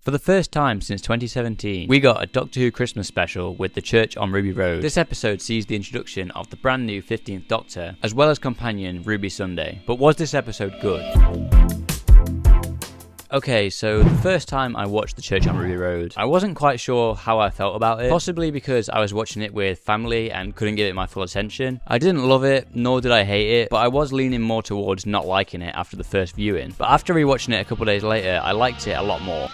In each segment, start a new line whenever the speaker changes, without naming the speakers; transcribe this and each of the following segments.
For the first time since 2017, we got a Doctor Who Christmas special with The Church on Ruby Road. This episode sees the introduction of the brand new 15th Doctor, as well as companion Ruby Sunday. But was this episode good? Okay, so the first time I watched The Church on Ruby Road, I wasn't quite sure how I felt about it, possibly because I was watching it with family and couldn't give it my full attention. I didn't love it, nor did I hate it, but I was leaning more towards not liking it after the first viewing. But after rewatching it a couple days later, I liked it a lot more.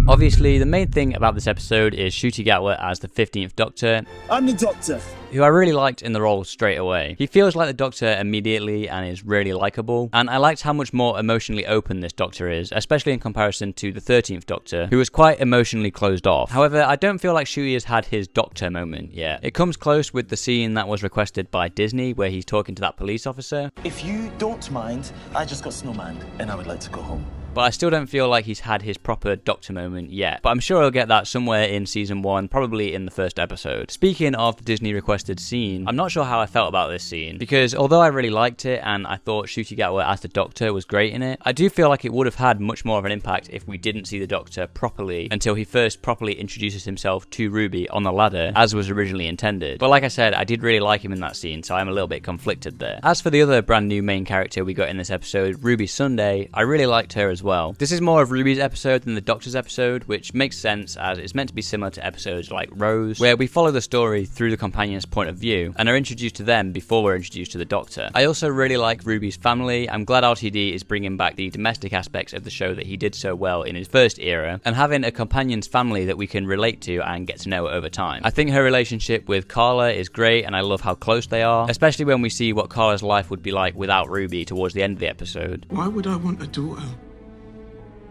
Obviously, the main thing about this episode is Ncuti Gatwa as the 15th Doctor.
I'm the Doctor.
Who I really liked in the role straight away. He feels like the Doctor immediately and is really likeable, and I liked how much more emotionally open this Doctor is, especially in comparison to the 13th Doctor, who was quite emotionally closed off. However, I don't feel like Ncuti has had his Doctor moment yet. It comes close with the scene that was requested by Disney, where he's talking to that police officer.
If you don't mind, I just got snowman, and I would like to go home.
But I still don't feel like he's had his proper Doctor moment yet. But I'm sure he'll get that somewhere in season 1, probably in the first episode. Speaking of the Disney requested scene, I'm not sure how I felt about this scene, because although I really liked it and I thought Ncuti Gatwa as the Doctor was great in it, I do feel like it would have had much more of an impact if we didn't see the Doctor properly until he first properly introduces himself to Ruby on the ladder, as was originally intended. But like I said, I did really like him in that scene, so I'm a little bit conflicted there. As for the other brand new main character we got in this episode, Ruby Sunday, I really liked her as well. This is more of Ruby's episode than the Doctor's episode, which makes sense as it's meant to be similar to episodes like Rose, where we follow the story through the companion's point of view and are introduced to them before we're introduced to the Doctor. I also really like Ruby's family. I'm glad RTD is bringing back the domestic aspects of the show that he did so well in his first era, and having a companion's family that we can relate to and get to know over time. I think her relationship with Carla is great, and I love how close they are, especially when we see what Carla's life would be like without Ruby towards the end of the episode.
Why would I want a daughter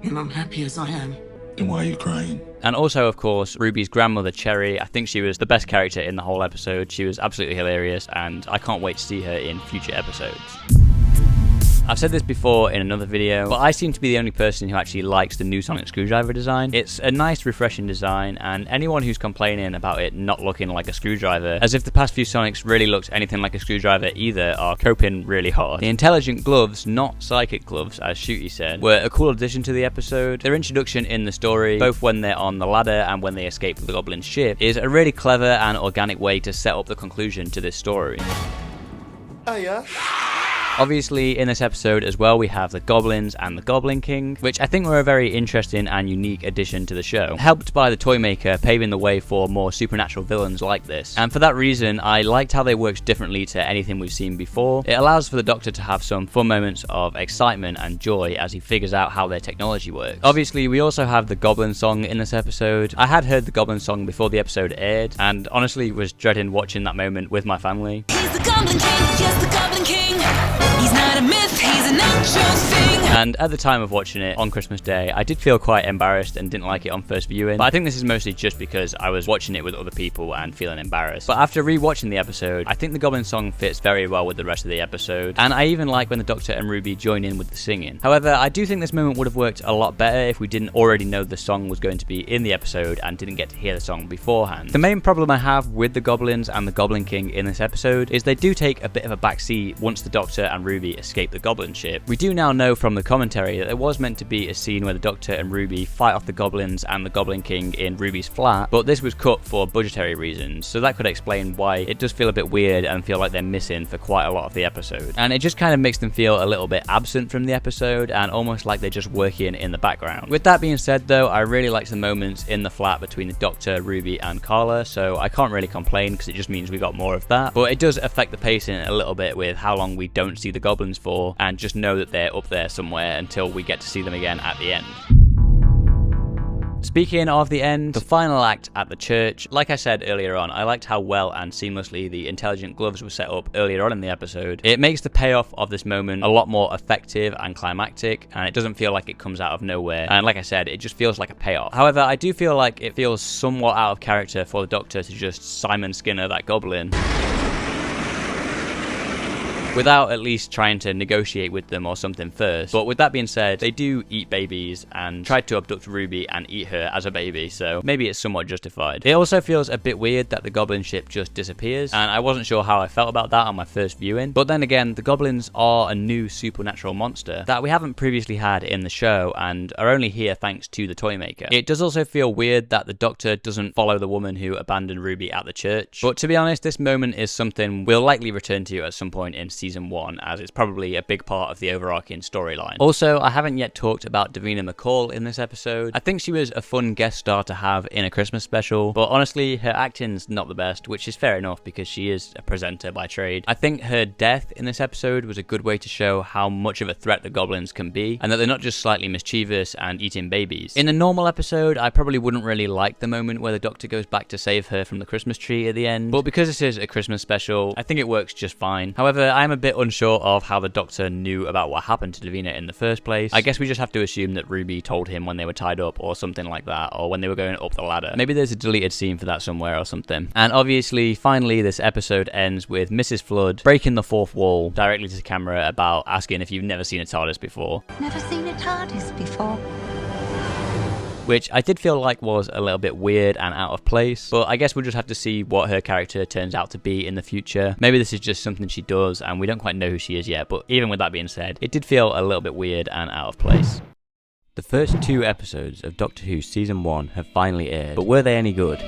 when I'm happy as I am?
Then why are you crying?
And also, of course, Ruby's grandmother, Cherry. I think she was the best character in the whole episode. She was absolutely hilarious, and I can't wait to see her in future episodes. I've said this before in another video, but I seem to be the only person who actually likes the new sonic screwdriver design. It's a nice, refreshing design, and anyone who's complaining about it not looking like a screwdriver, as if the past few Sonics really looked anything like a screwdriver either, are coping really hard. The intelligent gloves, not psychic gloves, as Ncuti said, were a cool addition to the episode. Their introduction in the story, both when they're on the ladder and when they escape the Goblin ship, is a really clever and organic way to set up the conclusion to this story.
Hiya.
Obviously, in this episode as well, we have the Goblins and the Goblin King, which I think were a very interesting and unique addition to the show, helped by the Toymaker paving the way for more supernatural villains like this. And for that reason, I liked how they worked differently to anything we've seen before. It allows for the Doctor to have some fun moments of excitement and joy as he figures out how their technology works. Obviously, we also have the Goblin song in this episode. I had heard the Goblin song before the episode aired, and honestly was dreading watching that moment with my family.
He's the Goblin King, yes, the Goblin King. He's not a myth, he's an actual thing.
And at the time of watching it on Christmas Day, I did feel quite embarrassed and didn't like it on first viewing. But I think this is mostly just because I was watching it with other people and feeling embarrassed. But after rewatching the episode, I think the Goblin song fits very well with the rest of the episode. And I even like when the Doctor and Ruby join in with the singing. However, I do think this moment would have worked a lot better if we didn't already know the song was going to be in the episode and didn't get to hear the song beforehand. The main problem I have with the Goblins and the Goblin King in this episode is they do take a bit of a backseat once the Doctor and Ruby escape the Goblin ship. We do now know from the commentary that there was meant to be a scene where the Doctor and Ruby fight off the Goblins and the Goblin King in Ruby's flat, but this was cut for budgetary reasons, so that could explain why it does feel a bit weird and feel like they're missing for quite a lot of the episode. And it just kind of makes them feel a little bit absent from the episode and almost like they're just working in the background. With that being said though, I really liked the moments in the flat between the Doctor, Ruby and Carla, so I can't really complain because it just means we got more of that, but it does affect the pacing a little bit with how long we don't see the Goblins for, and just know that they're up there somewhere until we get to see them again at the end. Speaking of the end, the final act at the church, like I said earlier on, I liked how well and seamlessly the intelligent gloves were set up earlier on in the episode. It makes the payoff of this moment a lot more effective and climactic, and it doesn't feel like it comes out of nowhere. And like I said, it just feels like a payoff. However, I do feel like it feels somewhat out of character for the Doctor to just Simon Skinner that Goblin. without at least trying to negotiate with them or something first. But with that being said, they do eat babies and tried to abduct Ruby and eat her as a baby, so maybe it's somewhat justified. It also feels a bit weird that the goblin ship just disappears, and I wasn't sure how I felt about that on my first viewing. But then again, the goblins are a new supernatural monster that we haven't previously had in the show and are only here thanks to the Toymaker. It does also feel weird that the Doctor doesn't follow the woman who abandoned Ruby at the church, but to be honest, this moment is something we'll likely return to at some point in season 1, as it's probably a big part of the overarching storyline. Also, I haven't yet talked about Davina McCall in this episode. I think she was a fun guest star to have in a Christmas special, but honestly, her acting's not the best, which is fair enough because she is a presenter by trade. I think her death in this episode was a good way to show how much of a threat the goblins can be, and that they're not just slightly mischievous and eating babies. In a normal episode, I probably wouldn't really like the moment where the Doctor goes back to save her from the Christmas tree at the end, but because this is a Christmas special, I think it works just fine. However, I'm a bit unsure of how the Doctor knew about what happened to Davina in the first place. I guess we just have to assume that Ruby told him when they were tied up or something like that, or when they were going up the ladder. Maybe there's a deleted scene for that somewhere or something. And obviously, finally, this episode ends with Mrs. Flood breaking the fourth wall directly to the camera about asking if you've never seen a TARDIS before.
Never seen a TARDIS before.
Which I did feel like was a little bit weird and out of place, but I guess we'll just have to see what her character turns out to be in the future. Maybe this is just something she does and we don't quite know who she is yet, but even with that being said, it did feel a little bit weird and out of place. The first 2 episodes of Doctor Who Season 1 have finally aired, but were they any good?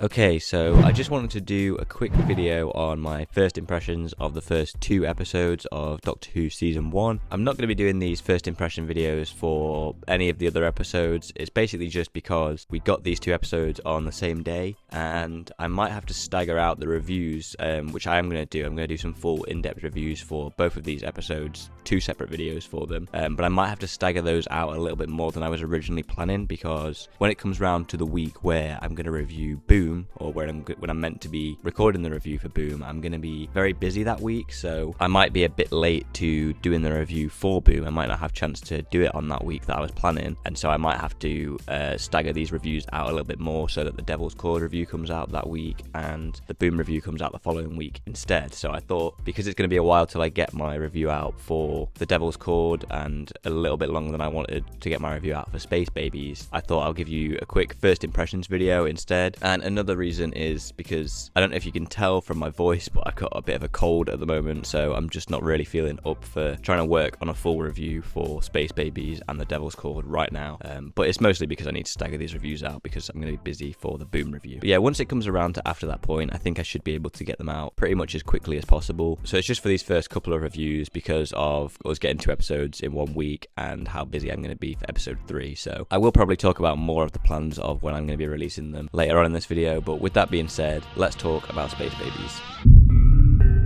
Okay, so I just wanted to do a quick video on my first impressions of the first 2 episodes of Doctor Who Season 1. I'm not going to be doing these first impression videos for any of the other episodes. It's basically just because we got these 2 episodes on the same day, and I might have to stagger out the reviews, which I am going to do. I'm going to do some full in-depth reviews for both of these episodes, 2 separate videos for them, but I might have to stagger those out a little bit more than I was originally planning, because when it comes round to the week where I'm going to review Boom, or when I'm meant to be recording the review for Boom, I'm going to be very busy that week, so I might be a bit late to doing the review for Boom. I might not have a chance to do it on that week that I was planning, and so I might have to stagger these reviews out a little bit more so that the Devil's Chord review comes out that week and the Boom review comes out the following week instead. So I thought, because it's going to be a while till I get my review out for the Devil's Chord and a little bit longer than I wanted to get my review out for Space Babies, I thought I'll give you a quick first impressions video instead. And another reason is because I don't know if you can tell from my voice, but I've got a bit of a cold at the moment, so I'm just not really feeling up for trying to work on a full review for Space Babies and the Devil's Chord right now. But it's mostly because I need to stagger these reviews out because I'm going to be busy for the Boom review. But yeah, once it comes around to after that point, I think I should be able to get them out pretty much as quickly as possible. So it's just for these first couple of reviews because of us getting 2 episodes in 1 week and how busy I'm going to be for episode 3. So I will probably talk about more of the plans of when I'm going to be releasing them later on in this video, but with that being said, let's talk about Space Babies.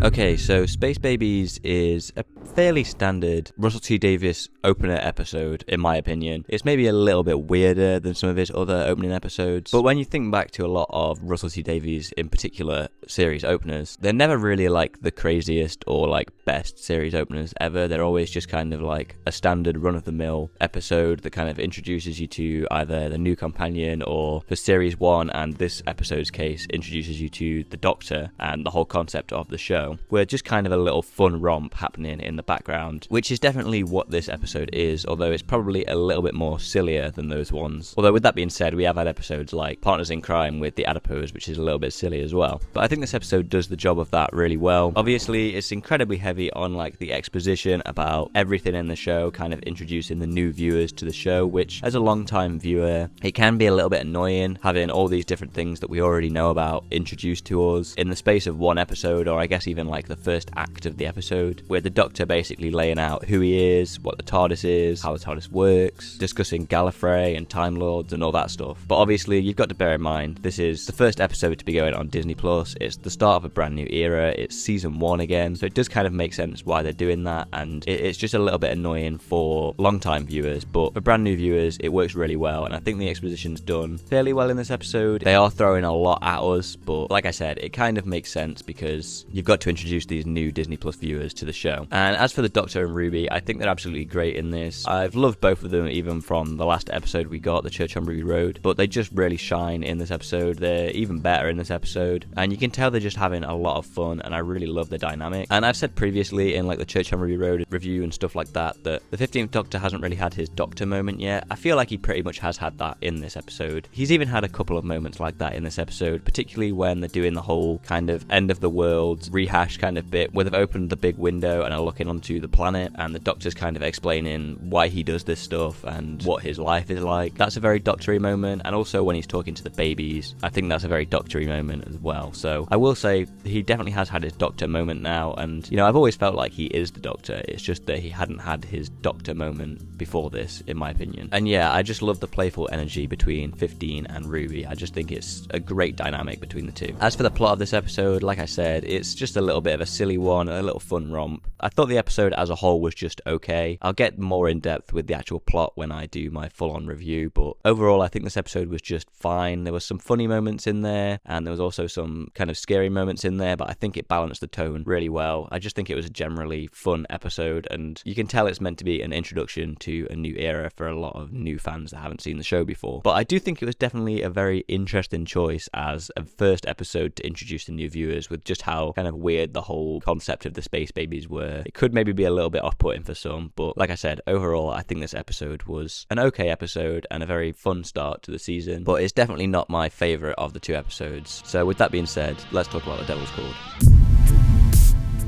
Okay, so Space Babies is a fairly standard Russell T Davies opener episode, in my opinion. It's maybe a little bit weirder than some of his other opening episodes, but when you think back to a lot of Russell T Davies, in particular, series openers, they're never really like the craziest or like best series openers ever. They're always just kind of like a standard run-of-the-mill episode that kind of introduces you to either the new companion or, for series 1 and this episode's case, introduces you to the Doctor and the whole concept of the show. We're just kind of a little fun romp happening in the background, which is definitely what this episode is, although it's probably a little bit more sillier than those ones. Although with that being said, we have had episodes like Partners in Crime with the Adipose, which is a little bit silly as well. But I think this episode does the job of that really well. Obviously, it's incredibly heavy on like the exposition about everything in the show, kind of introducing the new viewers to the show, which as a long-time viewer, it can be a little bit annoying having all these different things that we already know about introduced to us in the space of 1 episode, or I guess even like the first act of the episode, with the Doctor basically laying out who he is, what the TARDIS is, how the TARDIS works, discussing Gallifrey and Time Lords and all that stuff. But obviously, you've got to bear in mind, this is the first episode to be going on Disney+, it's the start of a brand new era, it's season 1 again, so it does kind of make sense why they're doing that, and it's just a little bit annoying for long-time viewers, but for brand new viewers, it works really well, and I think the exposition's done fairly well in this episode. They are throwing a lot at us, but like I said, it kind of makes sense because you've got to introduce these new Disney Plus viewers to the show. And as for the Doctor and Ruby, I think they're absolutely great in this. I've loved both of them even from the last episode we got, The Church on Ruby Road, but they just really shine in this episode. They're even better in this episode, and you can tell they're just having a lot of fun, and I really love the dynamic. And I've said previously in like the Church on Ruby Road review and stuff like that the 15th Doctor hasn't really had his Doctor moment yet. I feel like he pretty much has had that in this episode. He's even had a couple of moments like that in this episode, particularly when they're doing the whole kind of end of the world rehash kind of bit where they've opened the big window and are looking onto the planet, and the Doctor's kind of explaining why he does this stuff and what his life is like. That's a very Doctor-y moment, and also when he's talking to the babies, I think that's a very Doctor-y moment as well. So I will say he definitely has had his Doctor moment now, and you know, I've always felt like he is the Doctor. It's just that he hadn't had his Doctor moment before this, in my opinion. And yeah, I just love the playful energy between 15 and Ruby. I just think it's a great dynamic between the two. As for the plot of this episode, like I said, it's just a little bit of a silly one, a little fun romp. I thought the episode as a whole was just okay. I'll get more in depth with the actual plot when I do my full-on review, but overall I think this episode was just fine. There was some funny moments in there, and there was also some kind of scary moments in there, but I think it balanced the tone really well. I just think it was a generally fun episode, and you can tell it's meant to be an introduction to a new era for a lot of new fans that haven't seen the show before. But I do think it was definitely a very interesting choice as a first episode to introduce the new viewers, with just how kind of weird the whole concept of the space babies were. It could maybe be a little bit off-putting for some, but like I said, overall I think this episode was an okay episode and a very fun start to the season, but it's definitely not my favourite of the two episodes. So with that being said, let's talk about The Devil's Chord.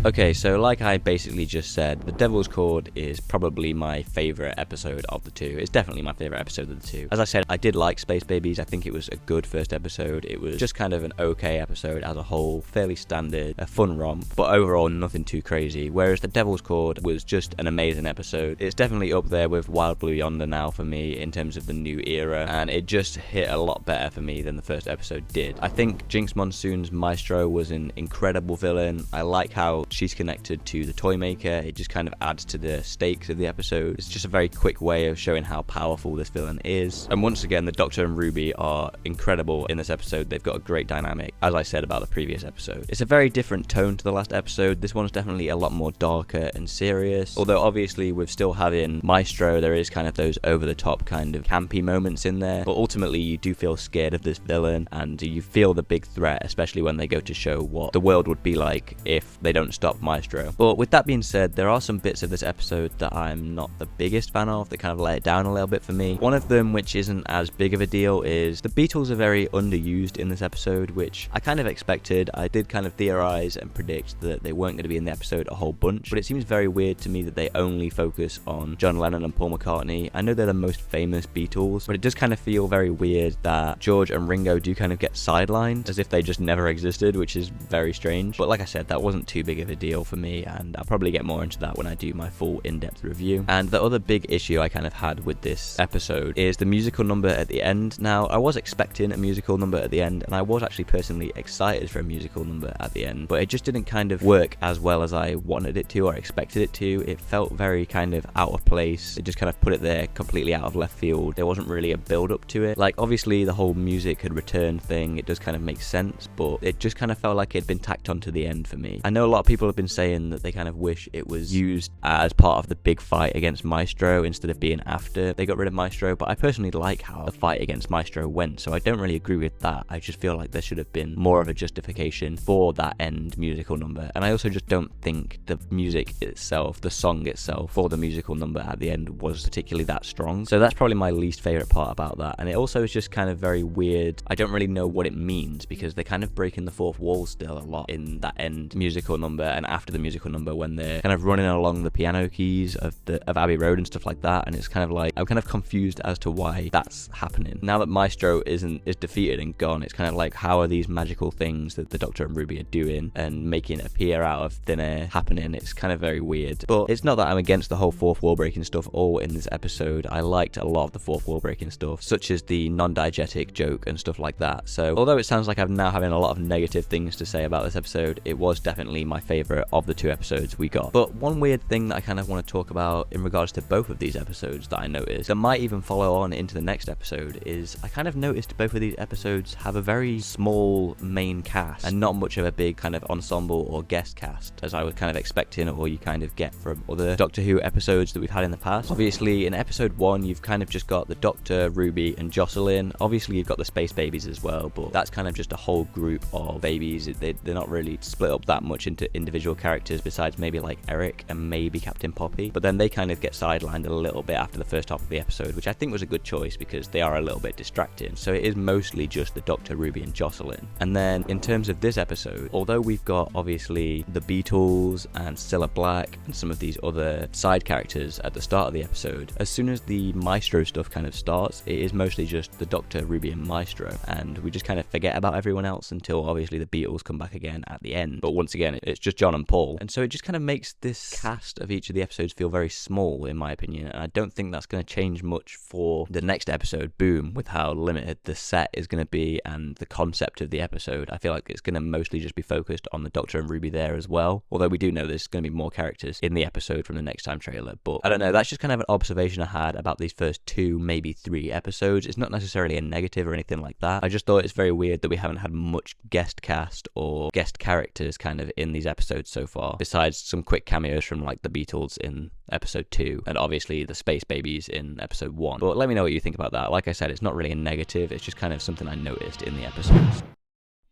Okay, so like I basically just said, The Devil's Chord is probably my favourite episode of the two. It's definitely my favourite episode of the two. As I said, I did like Space Babies. I think it was a good first episode. It was just kind of an okay episode as a whole, fairly standard, a fun romp, but overall nothing too crazy. Whereas The Devil's Chord was just an amazing episode. It's definitely up there with Wild Blue Yonder now for me in terms of the new era, and it just hit a lot better for me than the first episode did. I think Jinx Monsoon's Maestro was an incredible villain. I like how she's connected to the Toymaker. It just kind of adds to the stakes of the episode. It's just a very quick way of showing how powerful this villain is. And once again, the Doctor and Ruby are incredible in this episode. They've got a great dynamic, as I said about the previous episode. It's a very different tone to the last episode. This one's definitely a lot more darker and serious. Although obviously with still having Maestro, there is kind of those over-the-top kind of campy moments in there. But ultimately, you do feel scared of this villain, and you feel the big threat, especially when they go to show what the world would be like if they don't stop Maestro. But with that being said, there are some bits of this episode that I'm not the biggest fan of, that kind of let it down a little bit for me. One of them, which isn't as big of a deal, is the Beatles are very underused in this episode, which I kind of expected. I did kind of theorize and predict that they weren't going to be in the episode a whole bunch, but it seems very weird to me that they only focus on John Lennon and Paul McCartney. I know they're the most famous Beatles, but it does kind of feel very weird that George and Ringo do kind of get sidelined as if they just never existed, which is very strange. But like I said, that wasn't too big of a deal for me, and I'll probably get more into that when I do my full in-depth review. And the other big issue I kind of had with this episode is the musical number at the end. Now, I was expecting a musical number at the end, and I was actually personally excited for a musical number at the end, but it just didn't kind of work as well as I wanted it to or expected it to. It felt very kind of out of place. It just kind of put it there completely out of left field. There wasn't really a build up to it. Like, obviously the whole music had returned thing, it does kind of make sense, but it just kind of felt like it'd been tacked on to the end for me. I know a lot of people have been saying that they kind of wish it was used as part of the big fight against Maestro instead of being after they got rid of Maestro, but I personally like how the fight against Maestro went, so I don't really agree with that. I just feel like there should have been more of a justification for that end musical number, and I also just don't think the music itself, the song itself for the musical number at the end was particularly that strong. So that's probably my least favourite part about that, and it also is just kind of very weird. I don't really know what it means, because they're kind of breaking the fourth wall still a lot in that end musical number and after the musical number when they're kind of running along the piano keys of Abbey Road and stuff like that, and it's kind of like I'm kind of confused as to why that's happening. Now that Maestro is defeated and gone, it's kind of like, how are these magical things that the Doctor and Ruby are doing and making appear out of thin air happening? It's kind of very weird. But it's not that I'm against the whole fourth wall breaking stuff all in this episode. I liked a lot of the fourth wall breaking stuff, such as the non-diegetic joke and stuff like that. So although it sounds like I'm now having a lot of negative things to say about this episode, it was definitely my favourite favourite of the 2 episodes we got. But one weird thing that I kind of want to talk about in regards to both of these episodes that I noticed, that might even follow on into the next episode, is I kind of noticed both of these episodes have a very small main cast and not much of a big kind of ensemble or guest cast, as I was kind of expecting, or you kind of get from other Doctor Who episodes that we've had in the past. Obviously, in episode 1, you've kind of just got the Doctor, Ruby, and Jocelyn. Obviously, you've got the space babies as well, but that's kind of just a whole group of babies. They're not really split up that much into individual characters, besides maybe like Eric and maybe Captain Poppy. But then they kind of get sidelined a little bit after the first half of the episode, which I think was a good choice because they are a little bit distracting. So it is mostly just the Doctor, Ruby, and Jocelyn. And then in terms of this episode, although we've got obviously the Beatles and Cilla Black and some of these other side characters at the start of the episode, as soon as the Maestro stuff kind of starts, it is mostly just the Doctor, Ruby, and Maestro, and we just kind of forget about everyone else until obviously the Beatles come back again at the end. But once again, it's just John and Paul, and so it just kind of makes this cast of each of the episodes feel very small, in my opinion, and I don't think that's going to change much for the next episode, Boom, with how limited the set is going to be and the concept of the episode. I feel like it's going to mostly just be focused on the Doctor and Ruby there as well, although we do know there's going to be more characters in the episode from the Next Time trailer. But I don't know, that's just kind of an observation I had about these first 2, maybe 3 episodes. It's not necessarily a negative or anything like that. I just thought it's very weird that we haven't had much guest cast or guest characters kind of in these episodes so far, besides some quick cameos from like the Beatles in episode 2 and obviously the space babies in episode 1. But let me know what you think about that. Like I said, it's not really a negative, it's just kind of something I noticed in the episodes.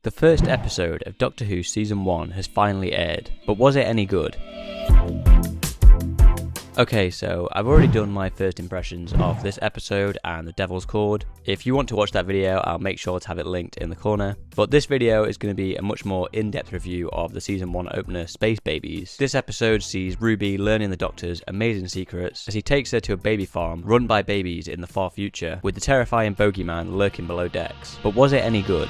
The first episode of Doctor Who Season 1 has finally aired, but was it any good? Okay, so I've already done my first impressions of this episode and The Devil's Chord. If you want to watch that video, I'll make sure to have it linked in the corner. But this video is going to be a much more in-depth review of the Season 1 opener, Space Babies. This episode sees Ruby learning the Doctor's amazing secrets as he takes her to a baby farm run by babies in the far future, with the terrifying bogeyman lurking below decks. But was it any good?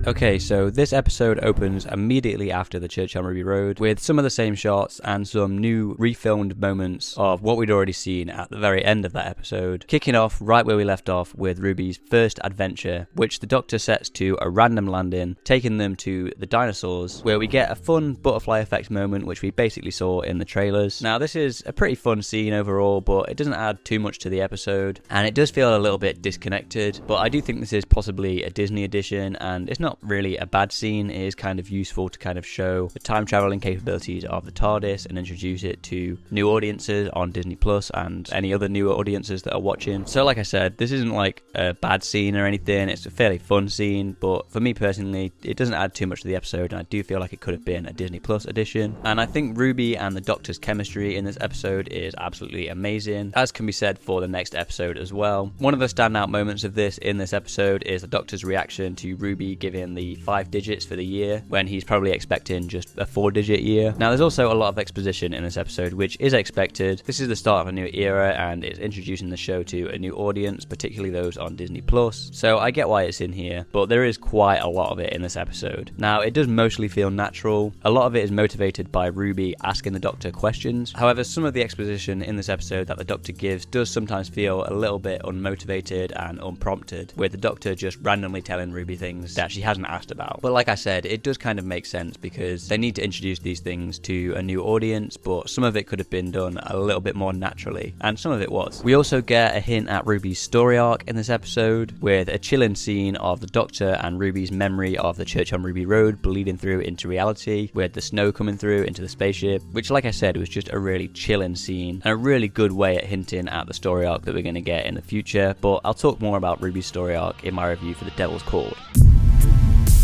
Okay, so this episode opens immediately after the Church on Ruby Road, with some of the same shots and some new refilmed moments of what we'd already seen at the very end of that episode, kicking off right where we left off with Ruby's first adventure, which the Doctor sets to a random landing, taking them to the dinosaurs, where we get a fun butterfly effect moment, which we basically saw in the trailers. Now, this is a pretty fun scene overall, but it doesn't add too much to the episode, and it does feel a little bit disconnected, but I do think this is possibly a Disney edition, and it's not really a bad scene. It is kind of useful to kind of show the time traveling capabilities of the TARDIS and introduce it to new audiences on Disney Plus and any other new audiences that are watching. So like I said, this isn't like a bad scene or anything. It's a fairly fun scene, but for me personally, it doesn't add too much to the episode, and I do feel like it could have been a Disney Plus edition. And I think Ruby and the Doctor's chemistry in this episode is absolutely amazing, as can be said for the next episode as well. One of the standout moments of this in this episode is the Doctor's reaction to Ruby giving the 5 digits for the year when he's probably expecting just a 4-digit year. Now, there's also a lot of exposition in this episode, which is expected. This is the start of a new era, and it's introducing the show to a new audience, particularly those on Disney Plus. So I get why it's in here, but there is quite a lot of it in this episode. Now, it does mostly feel natural. A lot of it is motivated by Ruby asking the Doctor questions. However, some of the exposition in this episode that the Doctor gives does sometimes feel a little bit unmotivated and unprompted, with the Doctor just randomly telling Ruby things that she hasn't asked about. But like I said, it does kind of make sense because they need to introduce these things to a new audience, but some of it could have been done a little bit more naturally, and some of it was. We also get a hint at Ruby's story arc in this episode, with a chilling scene of the Doctor and Ruby's memory of the Church on Ruby Road bleeding through into reality, with the snow coming through into the spaceship, which like I said was just a really chilling scene and a really good way at hinting at the story arc that we're going to get in the future. But I'll talk more about Ruby's story arc in my review for The Devil's Chord.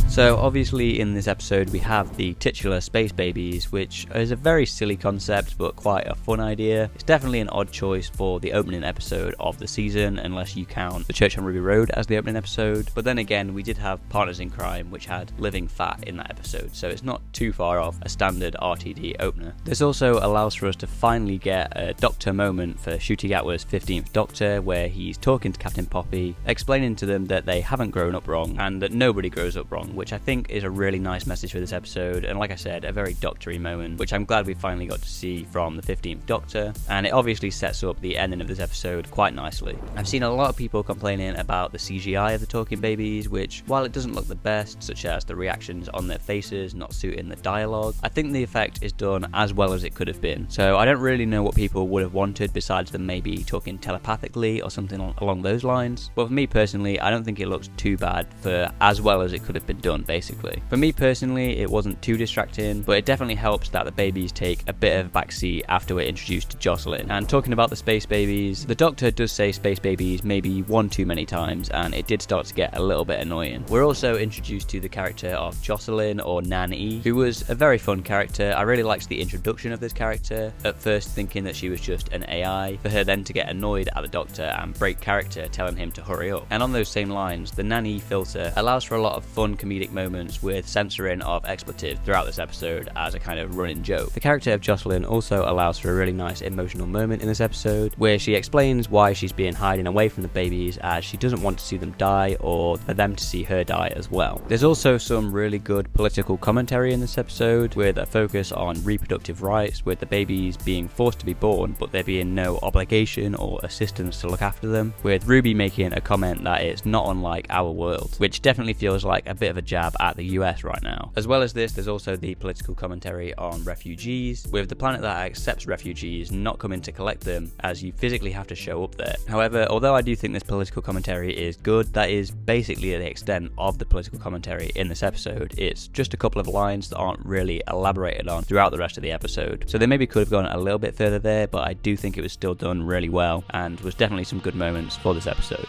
So obviously in this episode we have the titular space babies, which is a very silly concept but quite a fun idea. It's definitely an odd choice for the opening episode of the season, unless you count the Church on Ruby Road as the opening episode. But then again, we did have Partners in Crime, which had Living Fat in that episode, so it's not too far off a standard RTD opener. This also allows for us to finally get a Doctor moment for Ncuti Gatwa's 15th Doctor, where he's talking to Captain Poppy, explaining to them that they haven't grown up wrong and that nobody grows up wrong, which I think is a really nice message for this episode, and like I said, a very Doctor-y moment, which I'm glad we finally got to see from the 15th Doctor, and it obviously sets up the ending of this episode quite nicely. I've seen a lot of people complaining about the CGI of the talking babies, which, while it doesn't look the best, such as the reactions on their faces not suiting the dialogue, I think the effect is done as well as it could have been. So I don't really know what people would have wanted besides them maybe talking telepathically or something along those lines, but for me personally, I don't think it looks too bad for as well as it could have been done, basically. For me personally, it wasn't too distracting, but it definitely helps that the babies take a bit of a backseat after we're introduced to Jocelyn. And talking about the space babies, the Doctor does say space babies maybe one too many times, and it did start to get a little bit annoying. We're also introduced to the character of Jocelyn, or Nan-E, who was a very fun character. I really liked the introduction of this character, at first thinking that she was just an AI, for her then to get annoyed at the Doctor and break character, telling him to hurry up. And on those same lines, the Nan-E filter allows for a lot of fun comedic moments with censoring of expletives throughout this episode as a kind of running joke. The character of Jocelyn also allows for a really nice emotional moment in this episode, where she explains why she's been hiding away from the babies, as she doesn't want to see them die or for them to see her die as well. There's also some really good political commentary in this episode, with a focus on reproductive rights, with the babies being forced to be born but there being no obligation or assistance to look after them, with Ruby making a comment that it's not unlike our world, which definitely feels like a bit of a jab at the US right now. As well as this, there's also the political commentary on refugees, with the planet that accepts refugees not coming to collect them, as you physically have to show up there. However, although I do think this political commentary is good, that is basically the extent of the political commentary in this episode. It's just a couple of lines that aren't really elaborated on throughout the rest of the episode. So they maybe could have gone a little bit further there, but I do think it was still done really well, and was definitely some good moments for this episode.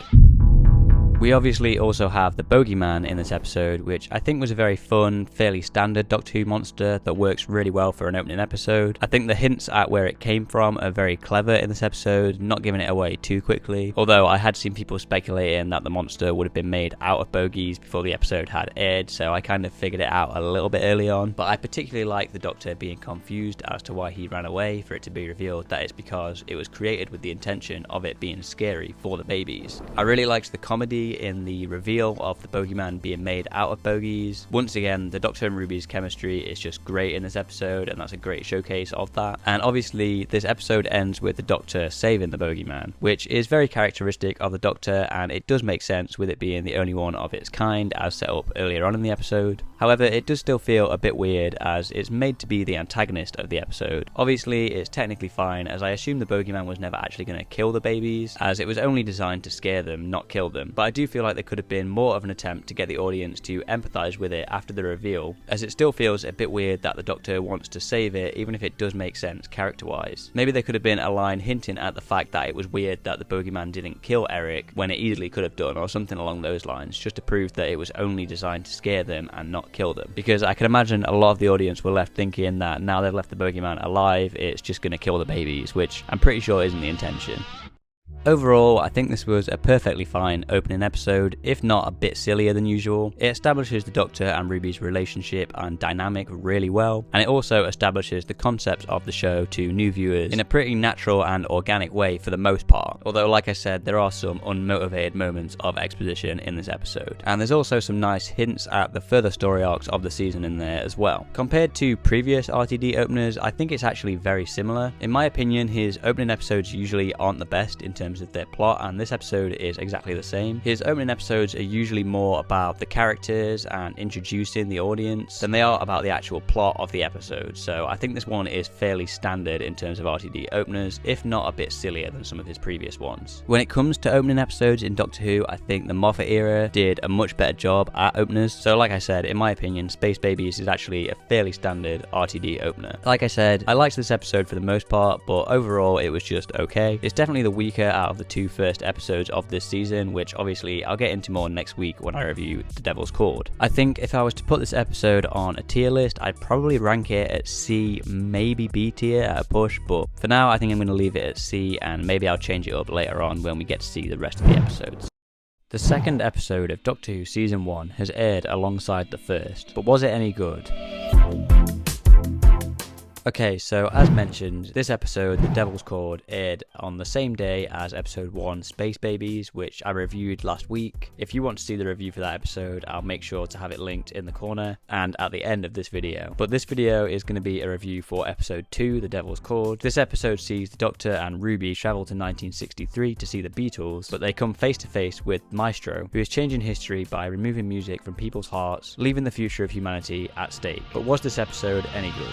We obviously also have the Bogeyman in this episode, which I think was a very fun, fairly standard Doctor Who monster that works really well for an opening episode. I think the hints at where it came from are very clever in this episode, not giving it away too quickly, although I had seen people speculating that the monster would have been made out of bogies before the episode had aired, so I kind of figured it out a little bit early on. But I particularly like the Doctor being confused as to why he ran away, for it to be revealed that it's because it was created with the intention of it being scary for the babies. I really liked the comedy in the reveal of the Bogeyman being made out of bogies. Once again, the Doctor and Ruby's chemistry is just great in this episode, and that's a great showcase of that. And obviously, this episode ends with the Doctor saving the Bogeyman, which is very characteristic of the Doctor, and it does make sense with it being the only one of its kind as set up earlier on in the episode. However, it does still feel a bit weird as it's made to be the antagonist of the episode. Obviously, it's technically fine, as I assume the Bogeyman was never actually going to kill the babies, as it was only designed to scare them, not kill them. But I do feel like there could have been more of an attempt to get the audience to empathise with it after the reveal, as it still feels a bit weird that the Doctor wants to save it, even if it does make sense character-wise. Maybe there could have been a line hinting at the fact that it was weird that the Bogeyman didn't kill Eric when it easily could have done, or something along those lines, just to prove that it was only designed to scare them and not kill them. Because I can imagine a lot of the audience were left thinking that now they've left the Bogeyman alive, it's just going to kill the babies, which I'm pretty sure isn't the intention. Overall, I think this was a perfectly fine opening episode, if not a bit sillier than usual. It establishes the Doctor and Ruby's relationship and dynamic really well, and it also establishes the concepts of the show to new viewers in a pretty natural and organic way for the most part. Although, like I said, there are some unmotivated moments of exposition in this episode. And there's also some nice hints at the further story arcs of the season in there as well. Compared to previous RTD openers, I think it's actually very similar. In my opinion, his opening episodes usually aren't the best in terms of their plot, and this episode is exactly the same. His opening episodes are usually more about the characters and introducing the audience than they are about the actual plot of the episode, so I think this one is fairly standard in terms of RTD openers, if not a bit sillier than some of his previous ones. When it comes to opening episodes in Doctor Who, I think the Moffat era did a much better job at openers, so like I said, in my opinion, Space Babies is actually a fairly standard RTD opener. Like I said, I liked this episode for the most part, but overall it was just okay. It's definitely the weaker out of the two first episodes of this season, which obviously I'll get into more next week when I review The Devil's Chord. I think if I was to put this episode on a tier list, I'd probably rank it at C, maybe B tier at a push, but for now I think I'm going to leave it at C, and maybe I'll change it up later on when we get to see the rest of the episodes. The second episode of Doctor Who Season 1 has aired alongside the first, but was it any good? Okay, so as mentioned, this episode, The Devil's Chord, aired on the same day as episode 1, Space Babies, which I reviewed last week. If you want to see the review for that episode, I'll make sure to have it linked in the corner and at the end of this video. But this video is going to be a review for episode 2, The Devil's Chord. This episode sees the Doctor and Ruby travel to 1963 to see the Beatles, but they come face to face with Maestro, who is changing history by removing music from people's hearts, leaving the future of humanity at stake. But was this episode any good?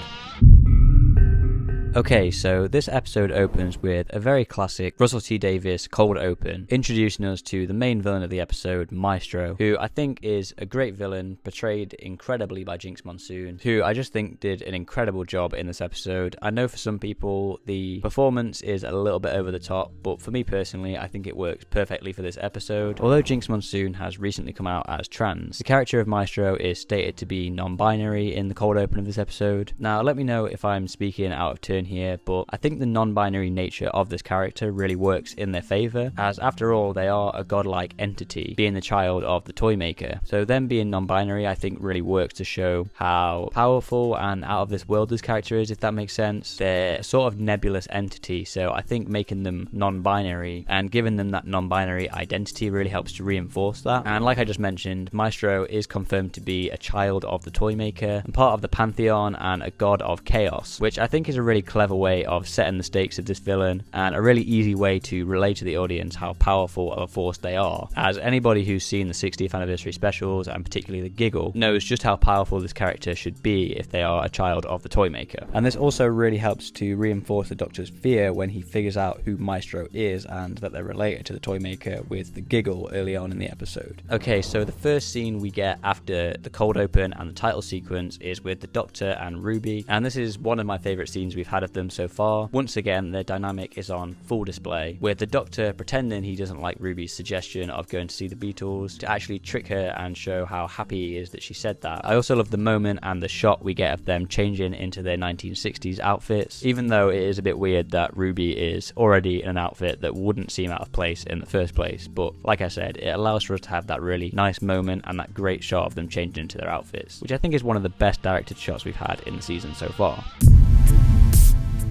Okay, so this episode opens with a very classic Russell T Davies cold open, introducing us to the main villain of the episode, Maestro, who I think is a great villain, portrayed incredibly by Jinx Monsoon, who I just think did an incredible job in this episode. I know for some people the performance is a little bit over the top, but for me personally, I think it works perfectly for this episode. Although Jinx Monsoon has recently come out as trans, the character of Maestro is stated to be non-binary in the cold open of this episode. Now, let me know if I'm speaking out of turn here, but I think the non-binary nature of this character really works in their favour, as after all they are a godlike entity, being the child of the toy maker. So them being non-binary I think really works to show how powerful and out of this world this character is, if that makes sense. They're a sort of nebulous entity, so I think making them non-binary and giving them that non-binary identity really helps to reinforce that. And like I just mentioned, Maestro is confirmed to be a child of the toy maker and part of the pantheon and a god of chaos, which I think is a really clever way of setting the stakes of this villain and a really easy way to relay to the audience how powerful of a force they are, as anybody who's seen the 60th anniversary specials and particularly the Giggle knows just how powerful this character should be if they are a child of the toy maker. And this also really helps to reinforce the Doctor's fear when he figures out who Maestro is and that they're related to the toy maker with the Giggle early on in the episode. Okay, so the first scene we get after the cold open and the title sequence is with the Doctor and Ruby, and this is one of my favourite scenes we've had of them so far. Once again, their dynamic is on full display, with the Doctor pretending he doesn't like Ruby's suggestion of going to see the Beatles to actually trick her and show how happy he is that she said that. I also love the moment and the shot we get of them changing into their 1960s outfits, even though it is a bit weird that Ruby is already in an outfit that wouldn't seem out of place in the first place. But like I said, it allows for us to have that really nice moment and that great shot of them changing into their outfits, which I think is one of the best directed shots we've had in the season so far.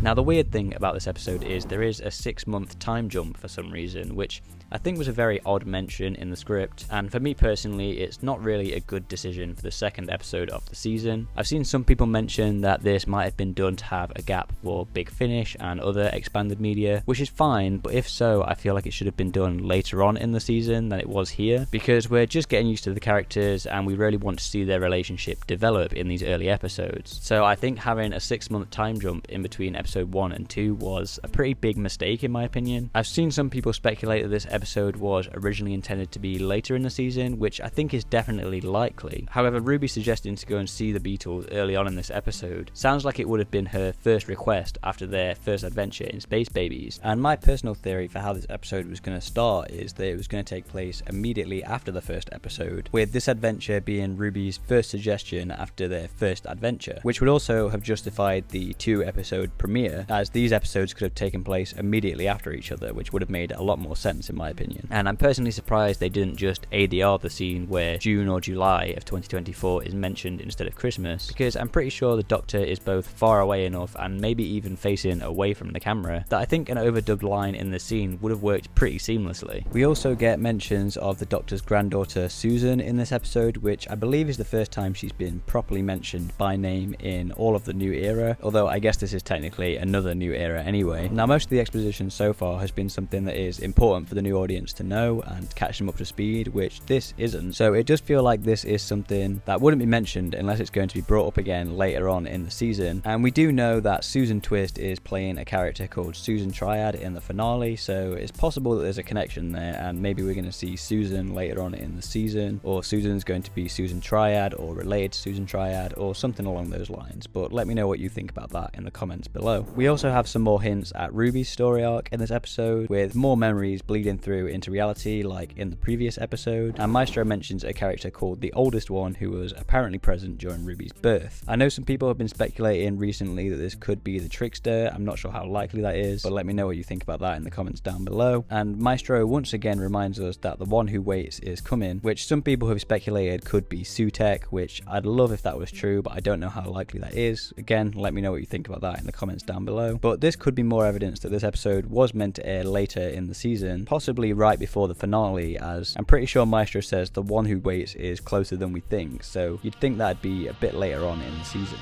Now, the weird thing about this episode is there is a 6-month time jump for some reason, which I think was a very odd mention in the script, and for me personally it's not really a good decision for the second episode of the season. I've seen some people mention that this might have been done to have a gap for Big Finish and other expanded media, which is fine, but if so, I feel like it should have been done later on in the season than it was here, because we're just getting used to the characters and we really want to see their relationship develop in these early episodes. So I think having a 6-month time jump in between episode 1 and 2 was a pretty big mistake in my opinion. I've seen some people speculate that this episode was originally intended to be later in the season, which I think is definitely likely. However, Ruby suggesting to go and see the Beatles early on in this episode sounds like it would have been her first request after their first adventure in Space Babies, and my personal theory for how this episode was going to start is that it was going to take place immediately after the first episode, with this adventure being Ruby's first suggestion after their first adventure, which would also have justified the 2-episode premiere, as these episodes could have taken place immediately after each other, which would have made a lot more sense in my opinion. And I'm personally surprised they didn't just ADR the scene where June or July of 2024 is mentioned instead of Christmas, because I'm pretty sure the Doctor is both far away enough and maybe even facing away from the camera that I think an overdubbed line in the scene would have worked pretty seamlessly. We also get mentions of the Doctor's granddaughter Susan in this episode, which I believe is the first time she's been properly mentioned by name in all of the new era, although I guess this is technically another new era anyway. Now, most of the exposition so far has been something that is important for the new audience to know and catch them up to speed, which this isn't. So it does feel like this is something that wouldn't be mentioned unless it's going to be brought up again later on in the season. And we do know that Susan Twist is playing a character called Susan Triad in the finale, so it's possible that there's a connection there, and maybe we're going to see Susan later on in the season, or Susan's going to be Susan Triad or related to Susan Triad or something along those lines. But let me know what you think about that in the comments below. below. We also have some more hints at Ruby's story arc in this episode, with more memories bleeding through into reality like in the previous episode, and Maestro mentions a character called the Oldest One who was apparently present during Ruby's birth. I know some people have been speculating recently that this could be the Trickster. I'm not sure how likely that is, but let me know what you think about that in the comments down below. And Maestro once again reminds us that the one who waits is coming, which some people have speculated could be Sutek, which I'd love if that was true, but I don't know how likely that is. Again, let me know what you think about that in the comments down below. But this could be more evidence that this episode was meant to air later in the season, possibly right before the finale, as I'm pretty sure Maestro says the one who waits is closer than we think, so you'd think that'd be a bit later on in the season.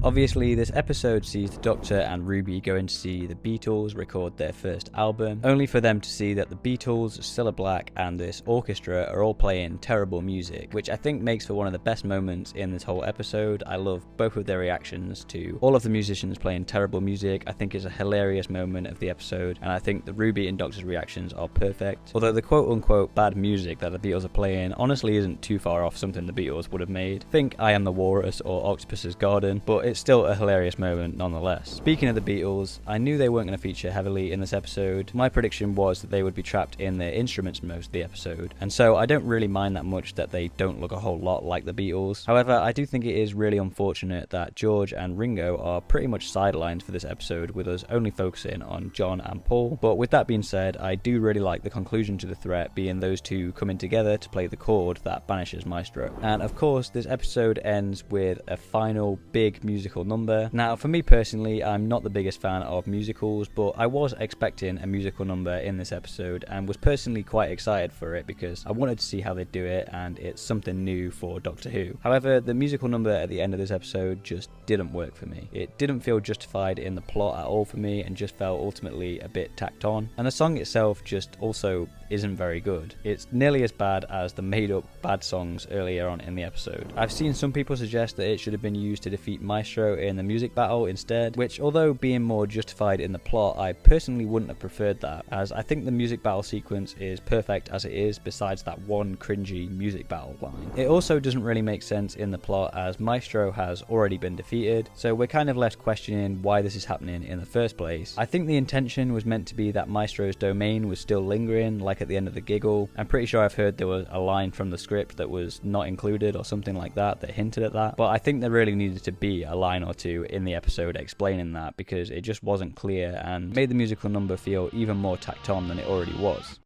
Obviously, this episode sees the Doctor and Ruby going to see the Beatles record their first album, only for them to see that the Beatles, Cilla Black, and this orchestra are all playing terrible music, which I think makes for one of the best moments in this whole episode. I love both of their reactions to all of the musicians playing terrible music. I think it's a hilarious moment of the episode, and I think the Ruby and Doctor's reactions are perfect. Although the quote-unquote bad music that the Beatles are playing honestly isn't too far off something the Beatles would have made. Think I Am the Walrus or Octopus's Garden, but it's still a hilarious moment nonetheless. Speaking of the Beatles, I knew they weren't going to feature heavily in this episode. My prediction was that they would be trapped in their instruments most of the episode, and so I don't really mind that much that they don't look a whole lot like the Beatles. However, I do think it is really unfortunate that George and Ringo are pretty much sidelined for this episode, with us only focusing on John and Paul. But with that being said, I do really like the conclusion to the threat being those two coming together to play the chord that banishes Maestro. And of course, this episode ends with a final big musical number. Now, for me personally, I'm not the biggest fan of musicals, but I was expecting a musical number in this episode and was personally quite excited for it because I wanted to see how they'd do it, and it's something new for Doctor Who. However, the musical number at the end of this episode just didn't work for me. It didn't feel justified in the plot at all for me and just felt ultimately a bit tacked on. And the song itself just also isn't very good. It's nearly as bad as the made up bad songs earlier on in the episode. I've seen some people suggest that it should have been used to defeat Maestro in the music battle instead, which, although being more justified in the plot, I personally wouldn't have preferred that, as I think the music battle sequence is perfect as it is, besides that one cringy music battle line. It also doesn't really make sense in the plot, as Maestro has already been defeated, so we're kind of left questioning why this is happening in the first place. I think the intention was meant to be that Maestro's domain was still lingering, like at the end of the giggle. I'm pretty sure I've heard there was a line from the script that was not included or something like that that hinted at that, but I think there really needed to be a line or two in the episode explaining that, because it just wasn't clear and made the musical number feel even more tacked on than it already was.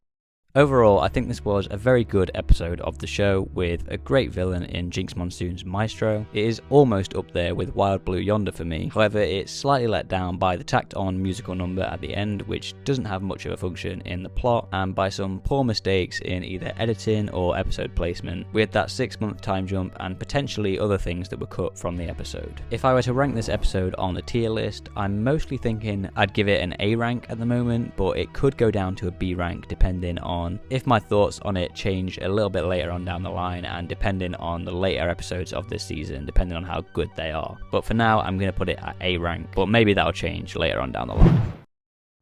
Overall, I think this was a very good episode of the show, with a great villain in Jinx Monsoon's Maestro. It is almost up there with Wild Blue Yonder for me. However, it's slightly let down by the tacked on musical number at the end, which doesn't have much of a function in the plot, and by some poor mistakes in either editing or episode placement, with that 6-month time jump and potentially other things that were cut from the episode. If I were to rank this episode on a tier list, I'm mostly thinking I'd give it an A rank at the moment, but it could go down to a B rank depending on if my thoughts on it change a little bit later on down the line, and depending on the later episodes of this season, depending on how good they are. But for now, I'm going to put it at A rank, but maybe that'll change later on down the line.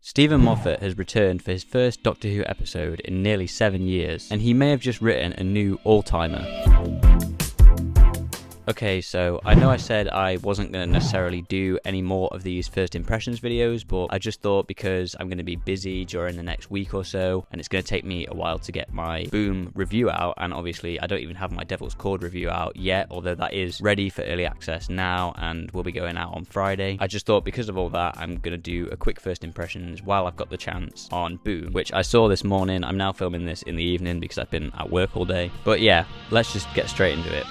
Stephen Moffat has returned for his first Doctor Who episode in nearly 7 years, and he may have just written a new all-timer. Okay, so I know I said I wasn't going to necessarily do any more of these first impressions videos, but I just thought because I'm going to be busy during the next week or so, and it's going to take me a while to get my Boom review out, and obviously I don't even have my Devil's Chord review out yet, although that is ready for early access now and will be going out on Friday. I just thought because of all that, I'm going to do a quick first impressions while I've got the chance on Boom, which I saw this morning. I'm now filming this in the evening because I've been at work all day. But yeah, let's just get straight into it.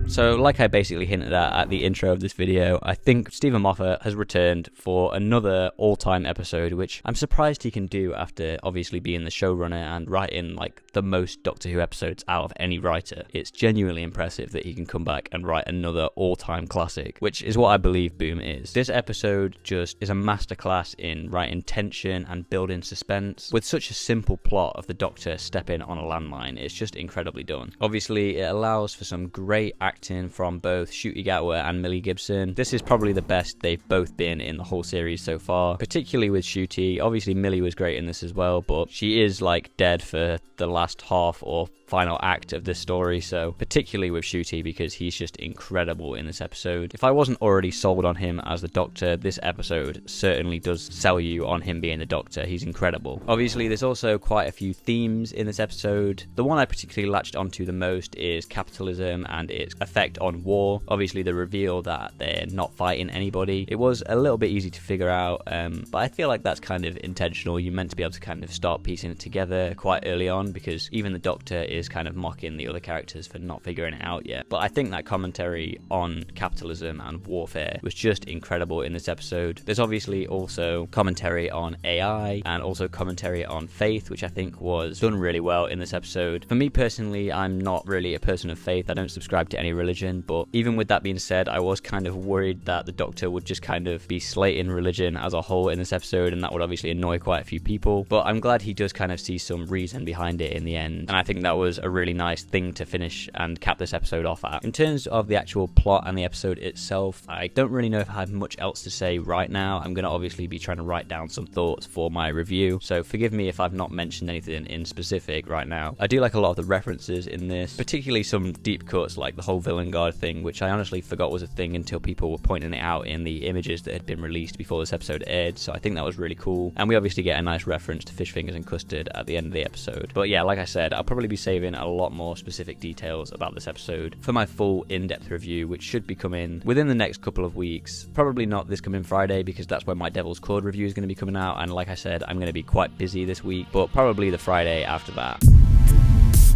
So, like I basically hinted at the intro of this video, I think Stephen Moffat has returned for another all-time episode, which I'm surprised he can do after obviously being the showrunner and writing like the most Doctor Who episodes out of any writer. It's genuinely impressive that he can come back and write another all-time classic, which is what I believe Boom is. This episode just is a masterclass in writing tension and building suspense. With such a simple plot of the Doctor stepping on a landmine, it's just incredibly done. Obviously, it allows for some great acting from both Ncuti Gatwa and Millie Gibson. This is probably the best they've both been in the whole series so far, particularly with Ncuti. Obviously Millie was great in this as well, but she is like dead for the last half or final act of this story, so particularly with Ncuti, because he's just incredible in this episode. If I wasn't already sold on him as the Doctor, this episode certainly does sell you on him being the Doctor. He's incredible. Obviously, there's also quite a few themes in this episode. The one I particularly latched onto the most is capitalism and its effect on war. Obviously, the reveal that they're not fighting anybody, it was a little bit easy to figure out, but I feel like that's kind of intentional. You're meant to be able to kind of start piecing it together quite early on, because even the Doctor is kind of mocking the other characters for not figuring it out yet. But I think that commentary on capitalism and warfare was just incredible in this episode. There's obviously also commentary on AI and also commentary on faith, which I think was done really well in this episode. For me personally, I'm not really a person of faith. I don't subscribe to any religion, but even with that being said, I was kind of worried that the Doctor would just kind of be slating religion as a whole in this episode, and that would obviously annoy quite a few people. But I'm glad he does kind of see some reason behind it in the end, and I think that was a really nice thing to finish and cap this episode off at. In terms of the actual plot and the episode itself, I don't really know if I have much else to say right now. I'm going to obviously be trying to write down some thoughts for my review, so forgive me if I've not mentioned anything in specific right now. I do like a lot of the references in this, particularly some deep cuts like the whole villain guard thing, which I honestly forgot was a thing until people were pointing it out in the images that had been released before this episode aired, so I think that was really cool. And we obviously get a nice reference to fish fingers and custard at the end of the episode. But yeah, like I said, I'll probably be saving a lot more specific details about this episode for my full in-depth review, which should be coming within the next couple of weeks. Probably not this coming Friday, because that's when my Devil's Chord review is going to be coming out, and like I said, I'm going to be quite busy this week, but probably the Friday after that.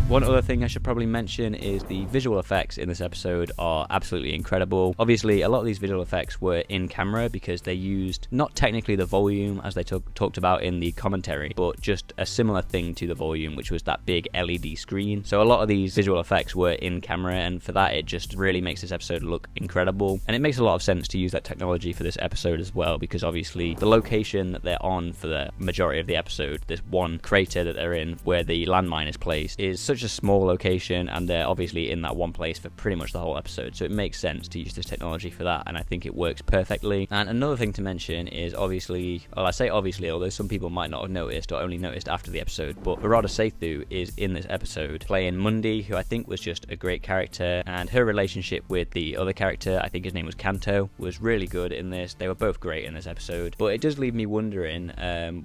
One other thing I should probably mention is the visual effects in this episode are absolutely incredible. Obviously, a lot of these visual effects were in camera because they used not technically the volume as they talked about in the commentary, but just a similar thing to the volume, which was that big LED screen. So a lot of these visual effects were in camera, and for that it just really makes this episode look incredible. And it makes a lot of sense to use that technology for this episode as well, because obviously the location that they're on for the majority of the episode, this one crater that they're in where the landmine is placed, is such a small location, and they're obviously in that one place for pretty much the whole episode, so it makes sense to use this technology for that, and I think it works perfectly. And another thing to mention is obviously, well, I say obviously, although some people might not have noticed or only noticed after the episode, but Virada Sethu is in this episode playing Mundi, who I think was just a great character, and her relationship with the other character, I think his name was Kanto, was really good in this. They were both great in this episode, but it does leave me wondering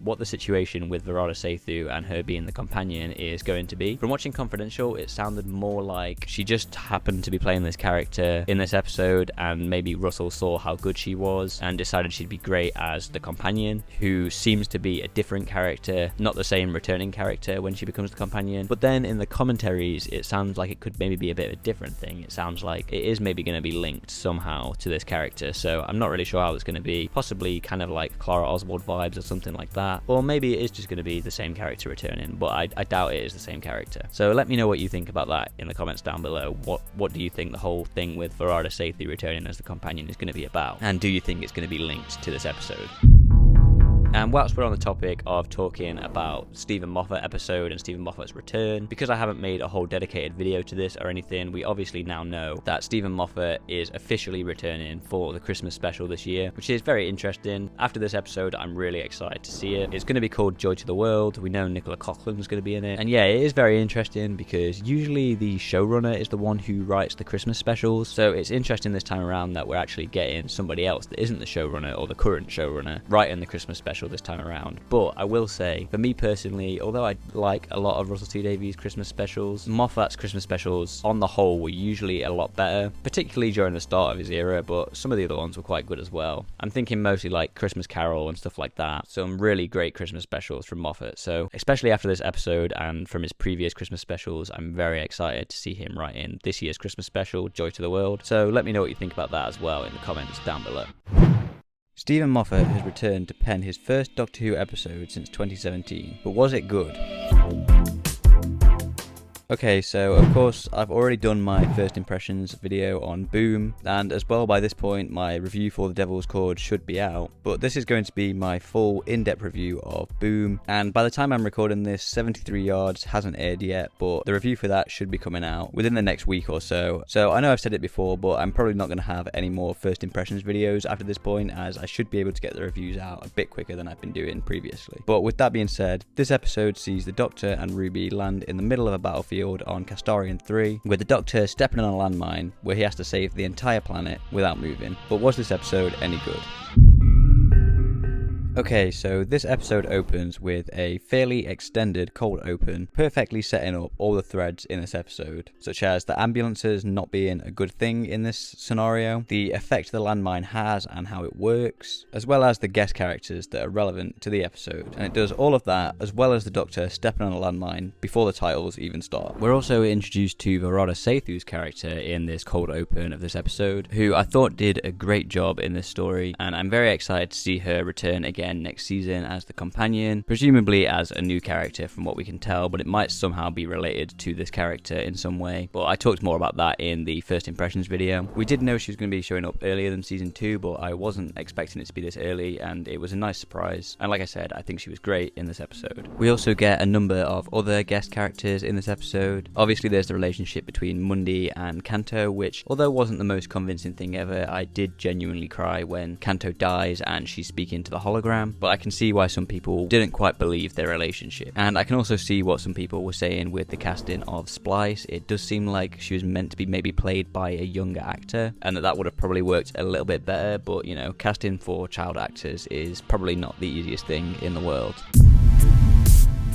what the situation with Virada Sethu and her being the companion is going to be. From watching Confidential, it sounded more like she just happened to be playing this character in this episode, and maybe Russell saw how good she was and decided she'd be great as the companion, who seems to be a different character, not the same returning character when she becomes the companion. But then in the commentaries, it sounds like it could maybe be a bit of a different thing. It sounds like it is maybe going to be linked somehow to this character, so I'm not really sure how it's going to be. Possibly kind of like Clara Oswald vibes or something like that, or maybe it is just going to be the same character returning, but I doubt it is the same character. So let me know what you think about that in the comments down below. What do you think the whole thing with Virada Sethu returning as the companion is going to be about? And do you think it's going to be linked to this episode? And whilst we're on the topic of talking about Stephen Moffat episode and Stephen Moffat's return, because I haven't made a whole dedicated video to this or anything, we obviously now know that Stephen Moffat is officially returning for the Christmas special this year, which is very interesting. After this episode, I'm really excited to see it. It's going to be called Joy to the World. We know Nicola Coughlan's going to be in it. And yeah, it is very interesting because usually the showrunner is the one who writes the Christmas specials. So it's interesting this time around that we're actually getting somebody else that isn't the showrunner or the current showrunner writing the Christmas special this time around. But I will say, for me personally, although I like a lot of Russell T Davies' Christmas specials, Moffat's Christmas specials on the whole were usually a lot better, particularly during the start of his era, but some of the other ones were quite good as well. I'm thinking mostly like Christmas Carol and stuff like that. Some really great Christmas specials from Moffat. So especially after this episode and from his previous Christmas specials, I'm very excited to see him write in this year's Christmas special, Joy to the World. So let me know what you think about that as well in the comments down below. Stephen Moffat has returned to pen his first Doctor Who episode since 2017, but was it good? Okay, so of course I've already done my first impressions video on Boom, and as well by this point my review for The Devil's Chord should be out, but this is going to be my full in-depth review of Boom, and by the time I'm recording this, 73 Yards hasn't aired yet, but the review for that should be coming out within the next week or so. So I know I've said it before, but I'm probably not going to have any more first impressions videos after this point, as I should be able to get the reviews out a bit quicker than I've been doing previously. But with that being said, this episode sees the Doctor and Ruby land in the middle of a battlefield battlefield on Castarian 3, with the Doctor stepping on a landmine where he has to save the entire planet without moving. But was this episode any good? Okay, so this episode opens with a fairly extended cold open, perfectly setting up all the threads in this episode, such as the ambulances not being a good thing in this scenario, the effect the landmine has and how it works, as well as the guest characters that are relevant to the episode. And it does all of that, as well as the Doctor stepping on a landmine before the titles even start. We're also introduced to Varada Sethu's character in this cold open of this episode, who I thought did a great job in this story, and I'm very excited to see her return again next season as the companion, presumably as a new character from what we can tell, but it might somehow be related to this character in some way. But I talked more about that in the first impressions video. We did know she was going to be showing up earlier than season 2, but I wasn't expecting it to be this early, and it was a nice surprise. And like I said, I think she was great in this episode. We also get a number of other guest characters in this episode. Obviously there's the relationship between Mundi and Kanto, which, although wasn't the most convincing thing ever, I did genuinely cry when Kanto dies and she's speaking to the hologram. But I can see why some people didn't quite believe their relationship. And I can also see what some people were saying with the casting of Splice. It does seem like she was meant to be maybe played by a younger actor, and that would have probably worked a little bit better, but you know, casting for child actors is probably not the easiest thing in the world.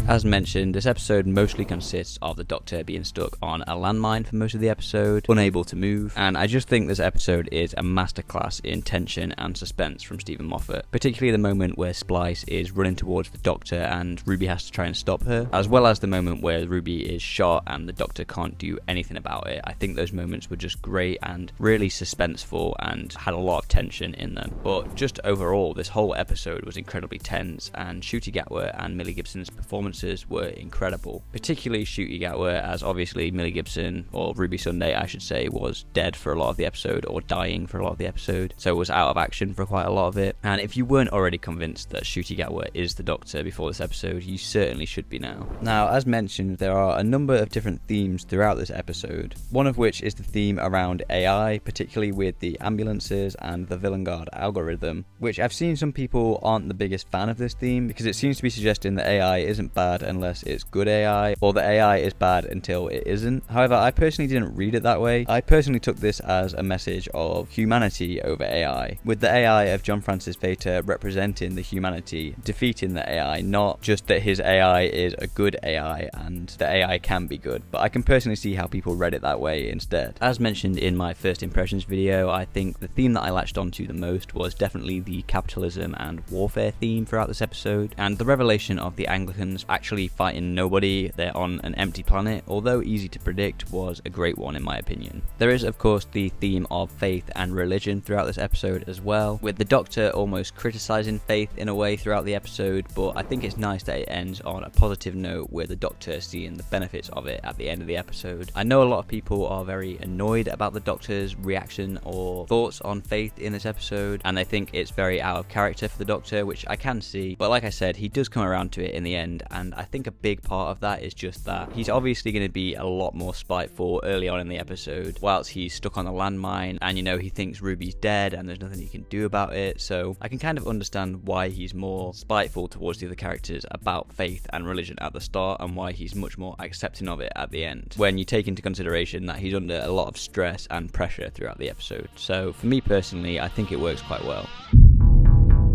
As mentioned, this episode mostly consists of the Doctor being stuck on a landmine for most of the episode, unable to move, and I just think this episode is a masterclass in tension and suspense from Stephen Moffat, particularly the moment where Splice is running towards the Doctor and Ruby has to try and stop her, as well as the moment where Ruby is shot and the Doctor can't do anything about it. I think those moments were just great and really suspenseful and had a lot of tension in them. But just overall, this whole episode was incredibly tense, and Ncuti Gatwa and Millie Gibson's performance were incredible, particularly Ncuti Gatwa, as obviously Millie Gibson, or Ruby Sunday I should say, was dead for a lot of the episode, or dying for a lot of the episode, so was out of action for quite a lot of it. And if you weren't already convinced that Ncuti Gatwa is the Doctor before this episode, you certainly should be now. Now, as mentioned, there are a number of different themes throughout this episode, one of which is the theme around AI, particularly with the ambulances and the Villain Guard algorithm, which I've seen some people aren't the biggest fan of this theme, because it seems to be suggesting that AI isn't bad unless it's good AI, or that AI is bad until it isn't. However, I personally didn't read it that way. I personally took this as a message of humanity over AI, with the AI of John Francis Veta representing the humanity defeating the AI, not just that his AI is a good AI and the AI can be good, but I can personally see how people read it that way instead. As mentioned in my first impressions video, I think the theme that I latched onto the most was definitely the capitalism and warfare theme throughout this episode, and the revelation of the Anglicans actually fighting nobody, they're on an empty planet, although easy to predict, was a great one in my opinion. There is of course the theme of faith and religion throughout this episode as well, with the Doctor almost criticising faith in a way throughout the episode, but I think it's nice that it ends on a positive note with the Doctor seeing the benefits of it at the end of the episode. I know a lot of people are very annoyed about the Doctor's reaction or thoughts on faith in this episode, and they think it's very out of character for the Doctor, which I can see, but like I said, he does come around to it in the end, and I think a big part of that is just that he's obviously going to be a lot more spiteful early on in the episode whilst he's stuck on a landmine, and you know, he thinks Ruby's dead and there's nothing he can do about it, so I can kind of understand why he's more spiteful towards the other characters about faith and religion at the start, and why he's much more accepting of it at the end, when you take into consideration that he's under a lot of stress and pressure throughout the episode. So for me personally, I think it works quite well.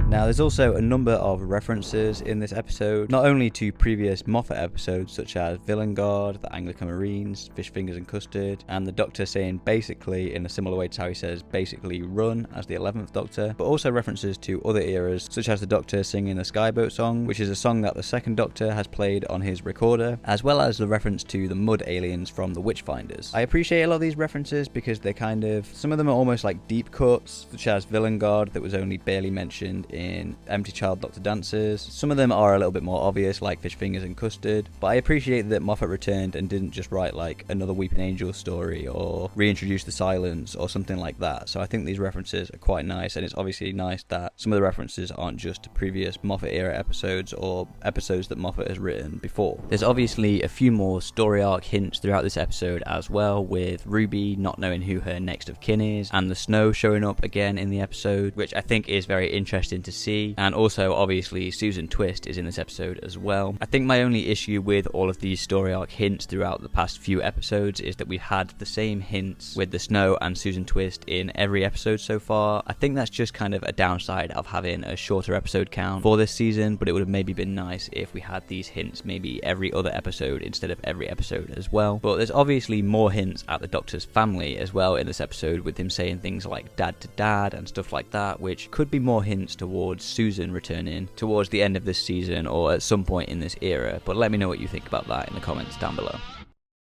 Now, there's also a number of references in this episode, not only to previous Moffat episodes such as Villain Guard, the Anglican Marines, Fish Fingers and Custard, and the Doctor saying basically in a similar way to how he says basically run as the 11th Doctor, but also references to other eras such as the Doctor singing the Skyboat song, which is a song that the second Doctor has played on his recorder, as well as the reference to the mud aliens from the Witchfinders. I appreciate a lot of these references because they're kind of, some of them are almost like deep cuts, such as Villain Guard that was only barely mentioned in Empty Child Doctor Dances. Some of them are a little bit more obvious, like Fish Fingers and Custard, but I appreciate that Moffat returned and didn't just write like another Weeping Angel story or reintroduce the silence or something like that. So I think these references are quite nice, and it's obviously nice that some of the references aren't just to previous Moffat era episodes or episodes that Moffat has written before. There's obviously a few more story arc hints throughout this episode as well, with Ruby not knowing who her next of kin is, and the snow showing up again in the episode, which I think is very interesting to to see. And also, obviously, Susan Twist is in this episode as well. I think my only issue with all of these story arc hints throughout the past few episodes is that we've had the same hints with the Snow and Susan Twist in every episode so far. I think that's just kind of a downside of having a shorter episode count for this season, but it would have maybe been nice if we had these hints maybe every other episode instead of every episode as well. But there's obviously more hints at the Doctor's family as well in this episode, with him saying things like dad to dad and stuff like that, which could be more hints towards Susan returning towards the end of this season or at some point in this era. But let me know what you think about that in the comments down below.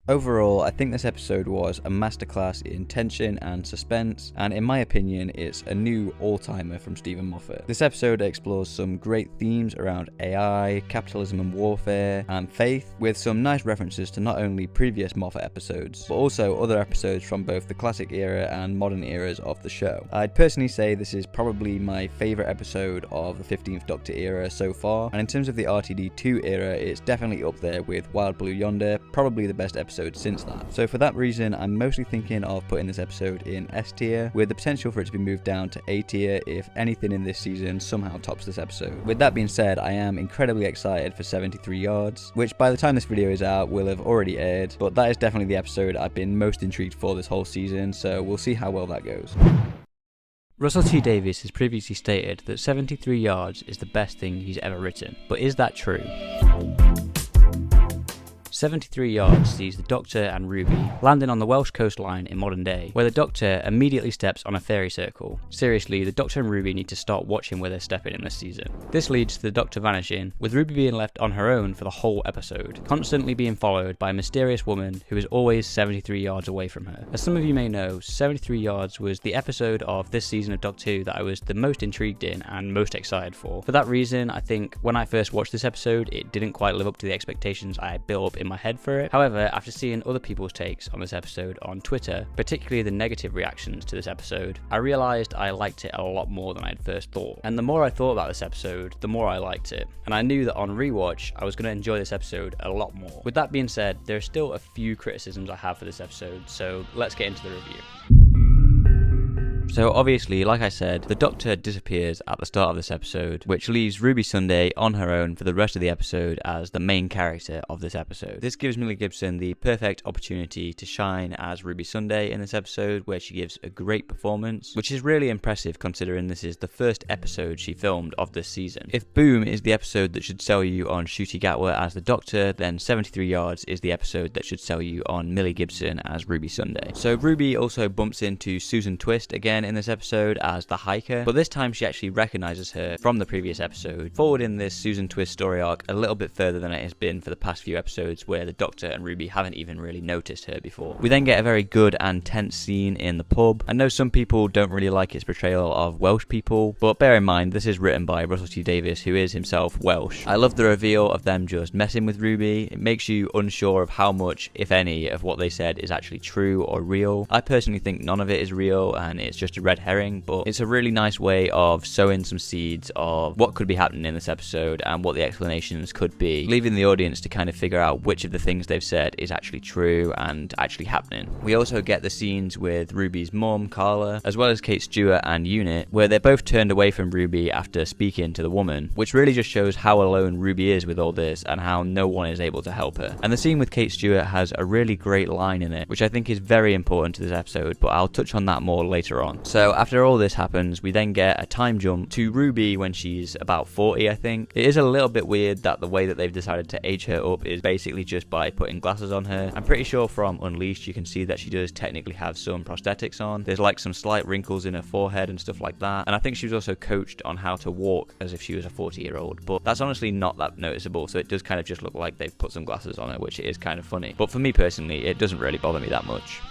Overall, I think this episode was a masterclass in tension and suspense, and in my opinion, it's a new all-timer from Stephen Moffat. This episode explores some great themes around AI, capitalism and warfare, and faith, with some nice references to not only previous Moffat episodes, but also other episodes from both the classic era and modern eras of the show. I'd personally say this is probably my favourite episode of the 15th Doctor era so far, and in terms of the RTD2 era, it's definitely up there with Wild Blue Yonder, probably the best episode since that. So for that reason, I'm mostly thinking of putting this episode in S tier, with the potential for it to be moved down to A tier if anything in this season somehow tops this episode. With that being said, I am incredibly excited for 73 Yards, which by the time this video is out will have already aired, but that is definitely the episode I've been most intrigued for this whole season, so we'll see how well that goes. Russell T Davies has previously stated that 73 Yards is the best thing he's ever written, but is that true? 73 Yards sees the Doctor and Ruby landing on the Welsh coastline in modern day, where the Doctor immediately steps on a fairy circle. Seriously, the Doctor and Ruby need to start watching where they're stepping in this season. This leads to the Doctor vanishing, with Ruby being left on her own for the whole episode, constantly being followed by a mysterious woman who is always 73 yards away from her. As some of you may know, 73 Yards was the episode of this season of Doctor Who that I was the most intrigued in and most excited for. For that reason, I think when I first watched this episode, it didn't quite live up to the expectations I had built up in my head for it. However, after seeing other people's takes on this episode on Twitter, particularly the negative reactions to this episode, I realised I liked it a lot more than I had first thought. And the more I thought about this episode, the more I liked it. And I knew that on rewatch, I was going to enjoy this episode a lot more. With that being said, there are still a few criticisms I have for this episode, so let's get into the review. So obviously, like I said, the Doctor disappears at the start of this episode, which leaves Ruby Sunday on her own for the rest of the episode as the main character of this episode. This gives Millie Gibson the perfect opportunity to shine as Ruby Sunday in this episode, where she gives a great performance, which is really impressive considering this is the first episode she filmed of this season. If Boom is the episode that should sell you on Ncuti Gatwa as the Doctor, then 73 Yards is the episode that should sell you on Millie Gibson as Ruby Sunday. So Ruby also bumps into Susan Twist again in this episode as the hiker, but this time she actually recognizes her from the previous episode, forwarding this Susan Twist story arc a little bit further than it has been for the past few episodes, where the Doctor and Ruby haven't even really noticed her before. We then get a very good and tense scene in the pub. I know some people don't really like its portrayal of Welsh people, but bear in mind this is written by Russell T Davies, who is himself Welsh. I love the reveal of them just messing with Ruby. It makes you unsure of how much, if any, of what they said is actually true or real. I personally think none of it is real and it's just a red herring, but it's a really nice way of sowing some seeds of what could be happening in this episode and what the explanations could be, leaving the audience to kind of figure out which of the things they've said is actually true and actually happening. We also get the scenes with Ruby's mum, Carla, as well as Kate Stewart and Unit, where they're both turned away from Ruby after speaking to the woman, which really just shows how alone Ruby is with all this and how no one is able to help her. And the scene with Kate Stewart has a really great line in it, which I think is very important to this episode, but I'll touch on that more later on. So after all this happens, we then get a time jump to Ruby when she's about 40, I think. It is a little bit weird that the way that they've decided to age her up is basically just by putting glasses on her. I'm pretty sure from Unleashed you can see that she does technically have some prosthetics on. There's like some slight wrinkles in her forehead and stuff like that. And I think she was also coached on how to walk as if she was a 40-year-old, but that's honestly not that noticeable, so it does kind of just look like they've put some glasses on her, which is kind of funny. But for me personally, it doesn't really bother me that much.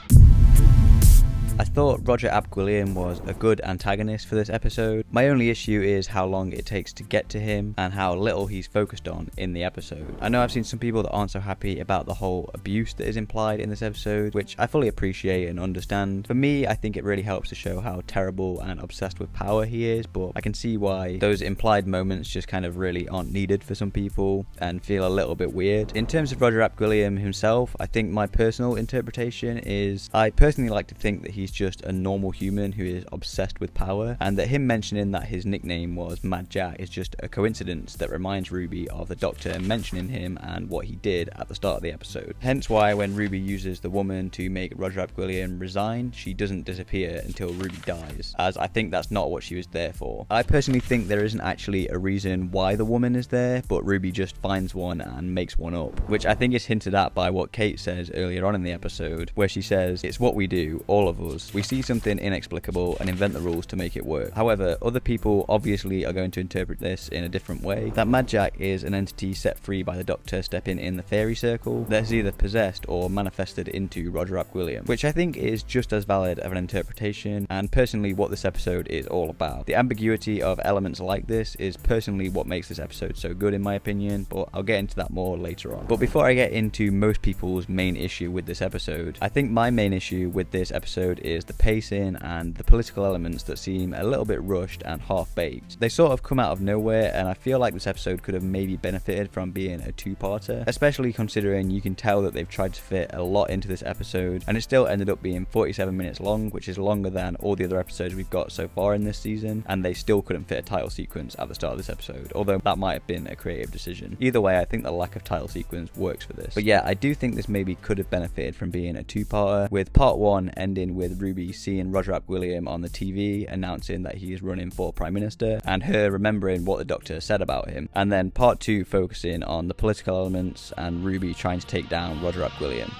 I thought Roger Ap Gwilliam was a good antagonist for this episode. My only issue is how long it takes to get to him and how little he's focused on in the episode. I know I've seen some people that aren't so happy about the whole abuse that is implied in this episode, which I fully appreciate and understand. For me, I think it really helps to show how terrible and obsessed with power he is, but I can see why those implied moments just kind of really aren't needed for some people and feel a little bit weird. In terms of Roger Ap Gwilliam himself, I think my personal interpretation is I personally like to think that he he's just a normal human who is obsessed with power, and that him mentioning that his nickname was Mad Jack is just a coincidence that reminds Ruby of the Doctor mentioning him and what he did at the start of the episode. Hence why when Ruby uses the woman to make Roger Ap Gwilliam resign, she doesn't disappear until Ruby dies, as I think that's not what she was there for. I personally think there isn't actually a reason why the woman is there, but Ruby just finds one and makes one up, which I think is hinted at by what Kate says earlier on in the episode, where she says, "It's what we do, all of us. We see something inexplicable and invent the rules to make it work." However, other people obviously are going to interpret this in a different way, that Mad Jack is an entity set free by the Doctor stepping in the fairy circle that is either possessed or manifested into Roger Ap Gwilliam, which I think is just as valid of an interpretation, and personally what this episode is all about. The ambiguity of elements like this is personally what makes this episode so good in my opinion, but I'll get into that more later on. But before I get into most people's main issue with this episode, I think my main issue with this episode is the pacing and the political elements that seem a little bit rushed and half-baked. They sort of come out of nowhere, and I feel like this episode could have maybe benefited from being a two-parter, especially considering you can tell that they've tried to fit a lot into this episode, and it still ended up being 47 minutes long, which is longer than all the other episodes we've got so far in this season, and they still couldn't fit a title sequence at the start of this episode, although that might have been a creative decision. Either way, I think the lack of title sequence works for this. But yeah, I do think this maybe could have benefited from being a two-parter, with part one ending with Ruby seeing Roger Ap Gwilliam on the TV announcing that he is running for Prime Minister, and her remembering what the Doctor said about him, and then part two focusing on the political elements and Ruby trying to take down Roger Ap Gwilliam.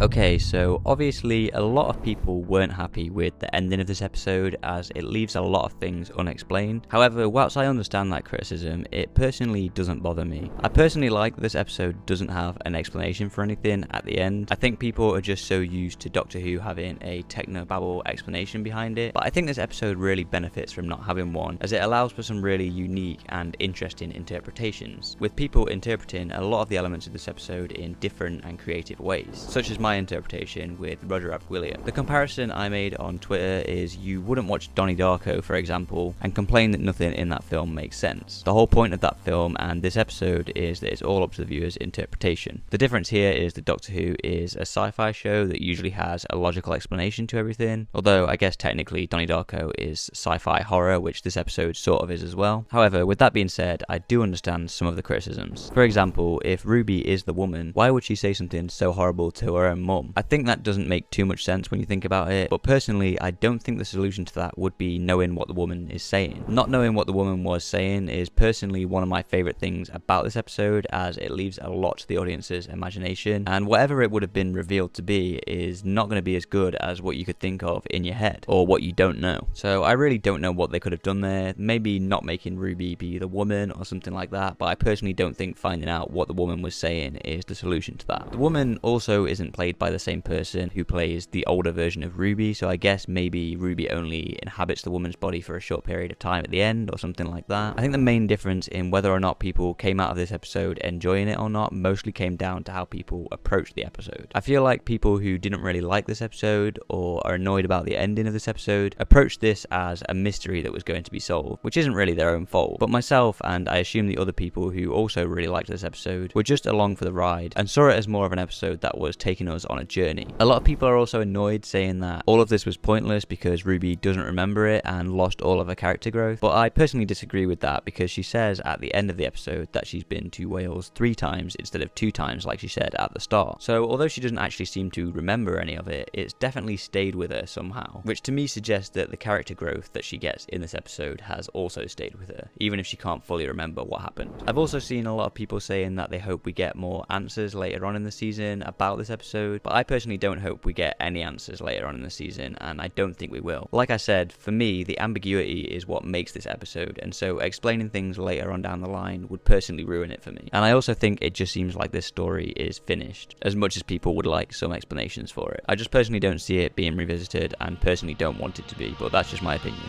Okay, so obviously a lot of people weren't happy with the ending of this episode, as it leaves a lot of things unexplained. However, whilst I understand that criticism, it personally doesn't bother me. I personally like that this episode doesn't have an explanation for anything at the end. I think people are just so used to Doctor Who having a technobabble explanation behind it, but I think this episode really benefits from not having one, as it allows for some really unique and interesting interpretations, with people interpreting a lot of the elements of this episode in different and creative ways, such as my interpretation with Roger Ap Gwilliam. The comparison I made on Twitter is you wouldn't watch Donnie Darko, for example, and complain that nothing in that film makes sense. The whole point of that film and this episode is that it's all up to the viewer's interpretation. The difference here is that Doctor Who is a sci-fi show that usually has a logical explanation to everything, although I guess technically Donnie Darko is sci-fi horror, which this episode sort of is as well. However, with that being said, I do understand some of the criticisms. For example, if Ruby is the woman, why would she say something so horrible to her own mum? I think that doesn't make too much sense when you think about it, but personally I don't think the solution to that would be knowing what the woman is saying. Not knowing what the woman was saying is personally one of my favourite things about this episode, as it leaves a lot to the audience's imagination, and whatever it would have been revealed to be is not going to be as good as what you could think of in your head, or what you don't know. So I really don't know what they could have done there. Maybe not making Ruby be the woman or something like that, but I personally don't think finding out what the woman was saying is the solution to that. The woman also isn't played by the same person who plays the older version of Ruby, so I guess maybe Ruby only inhabits the woman's body for a short period of time at the end or something like that. I think the main difference in whether or not people came out of this episode enjoying it or not mostly came down to how people approached the episode. I feel like people who didn't really like this episode or are annoyed about the ending of this episode approached this as a mystery that was going to be solved, which isn't really their own fault. But myself, and I assume the other people who also really liked this episode, were just along for the ride and saw it as more of an episode that was taking us on a journey. A lot of people are also annoyed, saying that all of this was pointless because Ruby doesn't remember it and lost all of her character growth, but I personally disagree with that, because she says at the end of the episode that she's been to Wales 3 times instead of 2 times like she said at the start. So although she doesn't actually seem to remember any of it, it's definitely stayed with her somehow, which to me suggests that the character growth that she gets in this episode has also stayed with her, even if she can't fully remember what happened. I've also seen a lot of people saying that they hope we get more answers later on in the season about this episode, but I personally don't hope we get any answers later on in the season, and I don't think we will. Like I said, for me, the ambiguity is what makes this episode, and so explaining things later on down the line would personally ruin it for me. And I also think it just seems like this story is finished, as much as people would like some explanations for it. I just personally don't see it being revisited, and personally don't want it to be, but that's just my opinion.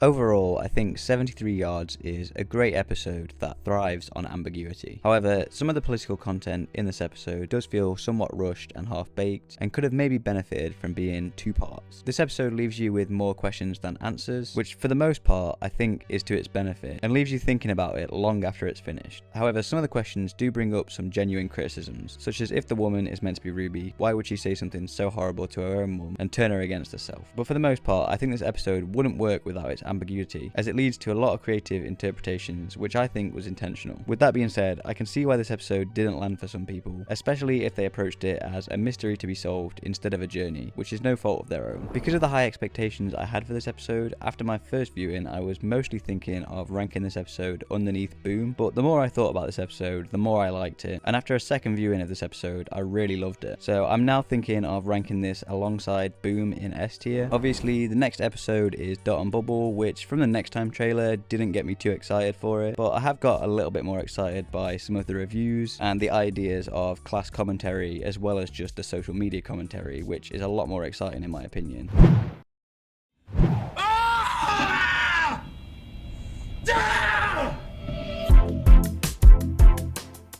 Overall, I think 73 Yards is a great episode that thrives on ambiguity. However, some of the political content in this episode does feel somewhat rushed and half-baked, and could have maybe benefited from being 2 parts. This episode leaves you with more questions than answers, which for the most part I think is to its benefit, and leaves you thinking about it long after it's finished. However, some of the questions do bring up some genuine criticisms, such as if the woman is meant to be Ruby, why would she say something so horrible to her own mum and turn her against herself? But for the most part, I think this episode wouldn't work without its ambiguity, as it leads to a lot of creative interpretations, which I think was intentional. With that being said, I can see why this episode didn't land for some people, especially if they approached it as a mystery to be solved instead of a journey, which is no fault of their own. Because of the high expectations I had for this episode, after my first viewing I was mostly thinking of ranking this episode underneath Boom, but the more I thought about this episode, the more I liked it, and after a second viewing of this episode I really loved it. So I'm now thinking of ranking this alongside Boom in S tier. Obviously the next episode is Dot and Bubble, which from the Next Time trailer didn't get me too excited for it, but I have got a little bit more excited by some of the reviews and the ideas of class commentary, as well as just the social media commentary, which is a lot more exciting in my opinion.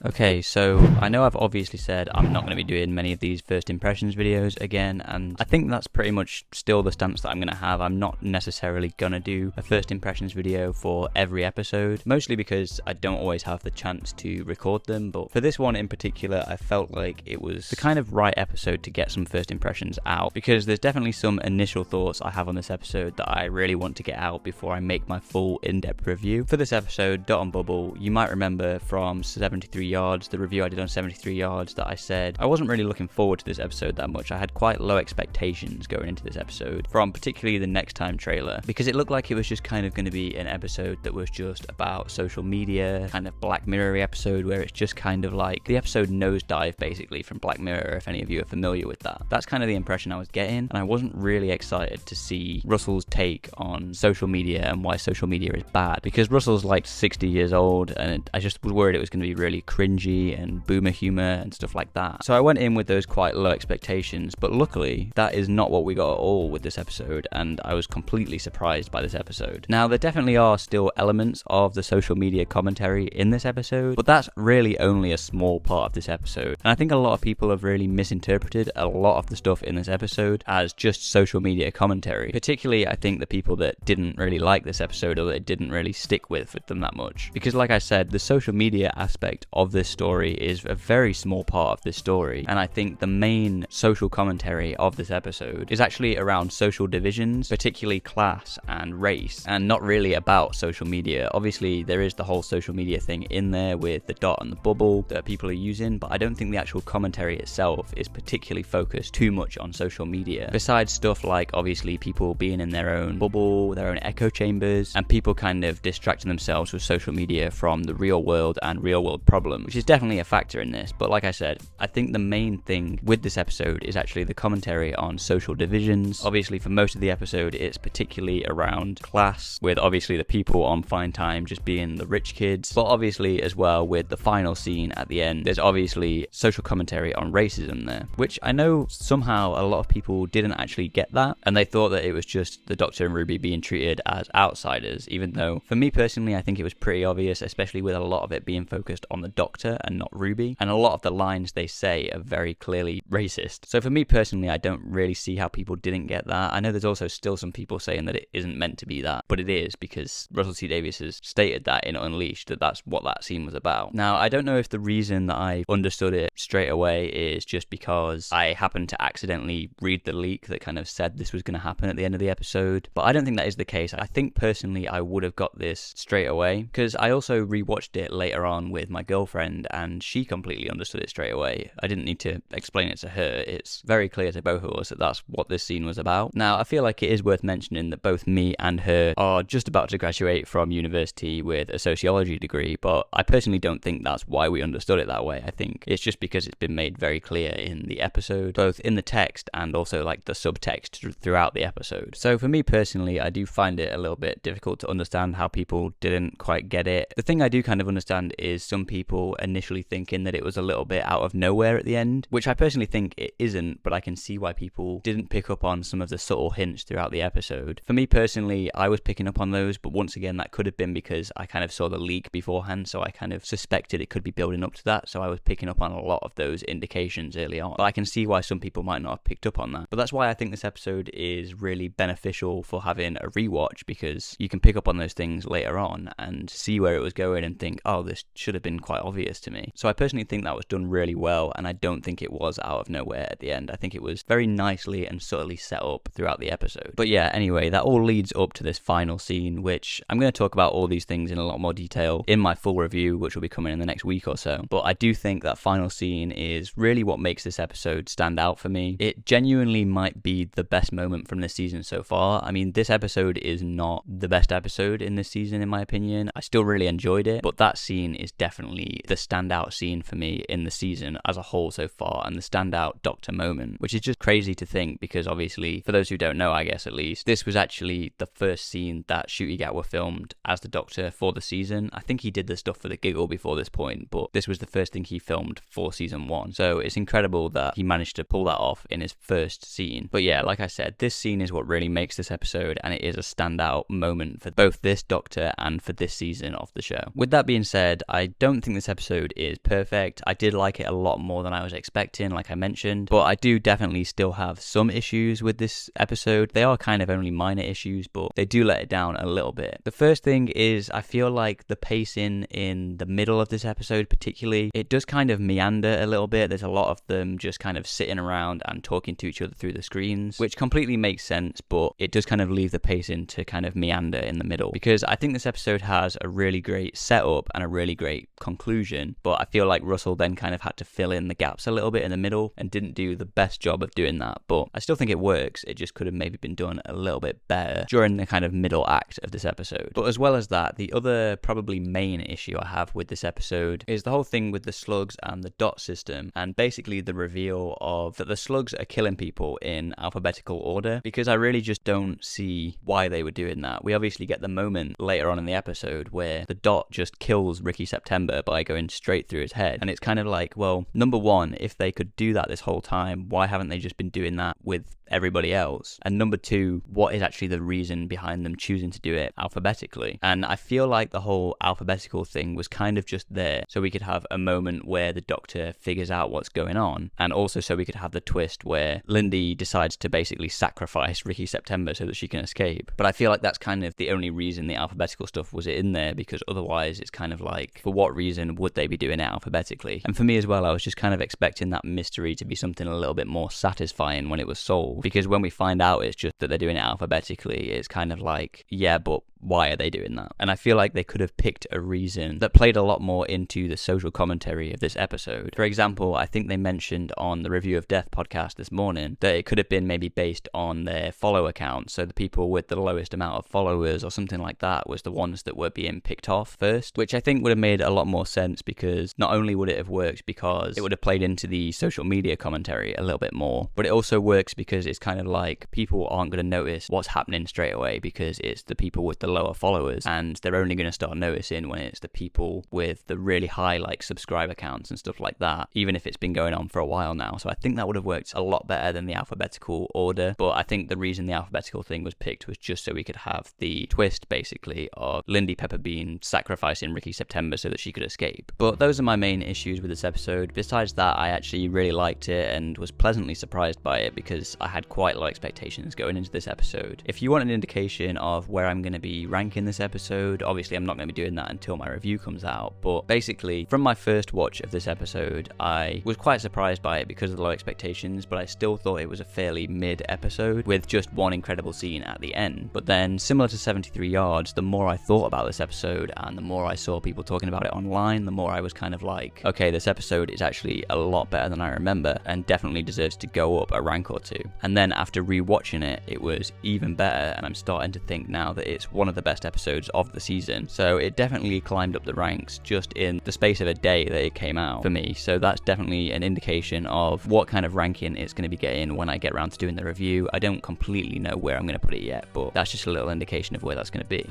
Okay, so I know I've obviously said I'm not going to be doing many of these first impressions videos again, and I think that's pretty much still the stance that I'm going to have. I'm not necessarily going to do a first impressions video for every episode, mostly because I don't always have the chance to record them, but for this one in particular I felt like it was the kind of right episode to get some first impressions out, because there's definitely some initial thoughts I have on this episode that I really want to get out before I make my full in-depth review. For this episode, Dot and Bubble, you might remember from 73 Yards, the review I did on 73 Yards, that I said I wasn't really looking forward to this episode that much. I had quite low expectations going into this episode from particularly the Next Time trailer, because it looked like it was just kind of going to be an episode that was just about social media, kind of Black Mirror episode where it's just kind of like the episode Nosedive basically from Black Mirror, if any of you are familiar with that. That's kind of the impression I was getting, and I wasn't really excited to see Russell's take on social media and why social media is bad, because Russell's like 60 years old and I just was worried it was going to be really cringy and boomer humor and stuff like that. So I went in with those quite low expectations, but luckily that is not what we got at all with this episode, and I was completely surprised by this episode. Now there definitely are still elements of the social media commentary in this episode, but that's really only a small part of this episode, and I think a lot of people have really misinterpreted a lot of the stuff in this episode as just social media commentary. Particularly I think the people that didn't really like this episode, or that it didn't really stick with them that much, because like I said, the social media aspect of this story is a very small part of this story, and I think the main social commentary of this episode is actually around social divisions, particularly class and race, and not really about social media. Obviously there is the whole social media thing in there with the Dot and the Bubble that people are using, but I don't think the actual commentary itself is particularly focused too much on social media, besides stuff like obviously people being in their own bubble, their own echo chambers, and people kind of distracting themselves with social media from the real world and real world problems, which is definitely a factor in this. But like I said, I think the main thing with this episode is actually the commentary on social divisions. Obviously for most of the episode it's particularly around class, with obviously the people on Fine Time just being the rich kids, but obviously as well with the final scene at the end there's obviously social commentary on racism there, which I know somehow a lot of people didn't actually get that, and they thought that it was just the Doctor and Ruby being treated as outsiders, even though for me personally I think it was pretty obvious, especially with a lot of it being focused on the Doctor and not Ruby, and a lot of the lines they say are very clearly racist. So for me personally I don't really see how people didn't get that. I know there's also still some people saying that it isn't meant to be that, but it is, because Russell T Davies has stated that in Unleashed that that's what that scene was about. Now I don't know if the reason that I understood it straight away is just because I happened to accidentally read the leak that kind of said this was going to happen at the end of the episode, but I don't think that is the case. I think personally I would have got this straight away, because I also rewatched it later on with my girlfriend and she completely understood it straight away. I didn't need to explain it to her. It's very clear to both of us that that's what this scene was about. Now I feel like it is worth mentioning that both me and her are just about to graduate from university with a sociology degree, but I personally don't think that's why we understood it that way. I think it's just because it's been made very clear in the episode, both in the text and also like the subtext throughout the episode. So for me personally, I do find it a little bit difficult to understand how people didn't quite get it. The thing I do kind of understand is some people, initially thinking that it was a little bit out of nowhere at the end, which I personally think it isn't, but I can see why people didn't pick up on some of the subtle hints throughout the episode. For me personally, I was picking up on those, but once again, that could have been because I kind of saw the leak beforehand, so I kind of suspected it could be building up to that, so I was picking up on a lot of those indications early on. But I can see why some people might not have picked up on that. But that's why I think this episode is really beneficial for having a rewatch, because you can pick up on those things later on and see where it was going and think, oh, this should have been quite obvious to me. So I personally think that was done really well, and I don't think it was out of nowhere at the end. I think it was very nicely and subtly set up throughout the episode. But yeah, anyway, that all leads up to this final scene, which I'm going to talk about all these things in a lot more detail in my full review, which will be coming in the next week or so. But I do think that final scene is really what makes this episode stand out for me. It genuinely might be the best moment from this season so far. I mean, this episode is not the best episode in this season, in my opinion. I still really enjoyed it, but that scene is definitely the standout scene for me in the season as a whole so far, and the standout Doctor moment, which is just crazy to think, because obviously, for those who don't know, I guess at least, this was actually the first scene that Ncuti Gatwa filmed as the Doctor for the season. I think he did the stuff for the giggle before this point, but this was the first thing he filmed for season 1. So it's incredible that he managed to pull that off in his first scene. But yeah, like I said, this scene is what really makes this episode, and it is a standout moment for both this Doctor and for this season of the show. With that being said, I don't think this episode is perfect. I did like it a lot more than I was expecting, like I mentioned, but I do definitely still have some issues with this episode. They are kind of only minor issues, but they do let it down a little bit. The first thing is, I feel like the pacing in the middle of this episode particularly, it does kind of meander a little bit. There's a lot of them just kind of sitting around and talking to each other through the screens, which completely makes sense, but it does kind of leave the pacing to kind of meander in the middle, because I think this episode has a really great setup and a really great conclusion, but I feel like Russell then kind of had to fill in the gaps a little bit in the middle and didn't do the best job of doing that. But I still think it works. It just could have maybe been done a little bit better during the kind of middle act of this episode. But as well as that, the other probably main issue I have with this episode is the whole thing with the slugs and the dot system, and basically the reveal of that the slugs are killing people in alphabetical order, because I really just don't see why they were doing that. We obviously get the moment later on in the episode where the dot just kills Ricky September by going straight through his head, and it's kind of like, well, number one, if they could do that this whole time, why haven't they just been doing that with everybody else? And number two, what is actually the reason behind them choosing to do it alphabetically? And I feel like the whole alphabetical thing was kind of just there so we could have a moment where the Doctor figures out what's going on, and also so we could have the twist where Lindy decides to basically sacrifice Ricky September so that she can escape. But I feel like that's kind of the only reason the alphabetical stuff was in there, because otherwise it's kind of like, for what reason would they be doing it alphabetically? And for me as well, I was just kind of expecting that mystery to be something a little bit more satisfying when it was solved, because when we find out it's just that they're doing it alphabetically, it's kind of like, yeah, but why are they doing that? And I feel like they could have picked a reason that played a lot more into the social commentary of this episode. For example, I think they mentioned on the Review of Death podcast this morning that it could have been maybe based on their follow accounts, so the people with the lowest amount of followers or something like that was the ones that were being picked off first, which I think would have made a lot more sense, because not only would it have worked because it would have played into the social media commentary a little bit more, but it also works because it's kind of like people aren't going to notice what's happening straight away because it's the people with the lower followers, and they're only going to start noticing when it's the people with the really high like subscriber counts and stuff like that, even if it's been going on for a while now. So I think that would have worked a lot better than the alphabetical order, but I think the reason the alphabetical thing was picked was just so we could have the twist basically of Lindy Pepperbean sacrificing Ricky September so that she could escape. But those are my main issues with this episode. Besides that, I actually really liked it and was pleasantly surprised by it, because I had quite low expectations going into this episode. If you want an indication of where I'm going to be ranking this episode, obviously I'm not going to be doing that until my review comes out, but basically from my first watch of this episode I was quite surprised by it because of the low expectations, but I still thought it was a fairly mid episode with just one incredible scene at the end. But then, similar to 73 Yards, the more I thought about this episode and the more I saw people talking about it online, the more I was kind of like, okay, this episode is actually a lot better than I remember and definitely deserves to go up a rank or two. And then after rewatching it, it was even better, and I'm starting to think now that it's one of the best episodes of the season. So it definitely climbed up the ranks just in the space of a day that it came out for me. So that's definitely an indication of what kind of ranking it's going to be getting when I get around to doing the review. I don't completely know where I'm going to put it yet, but that's just a little indication of where that's going to be.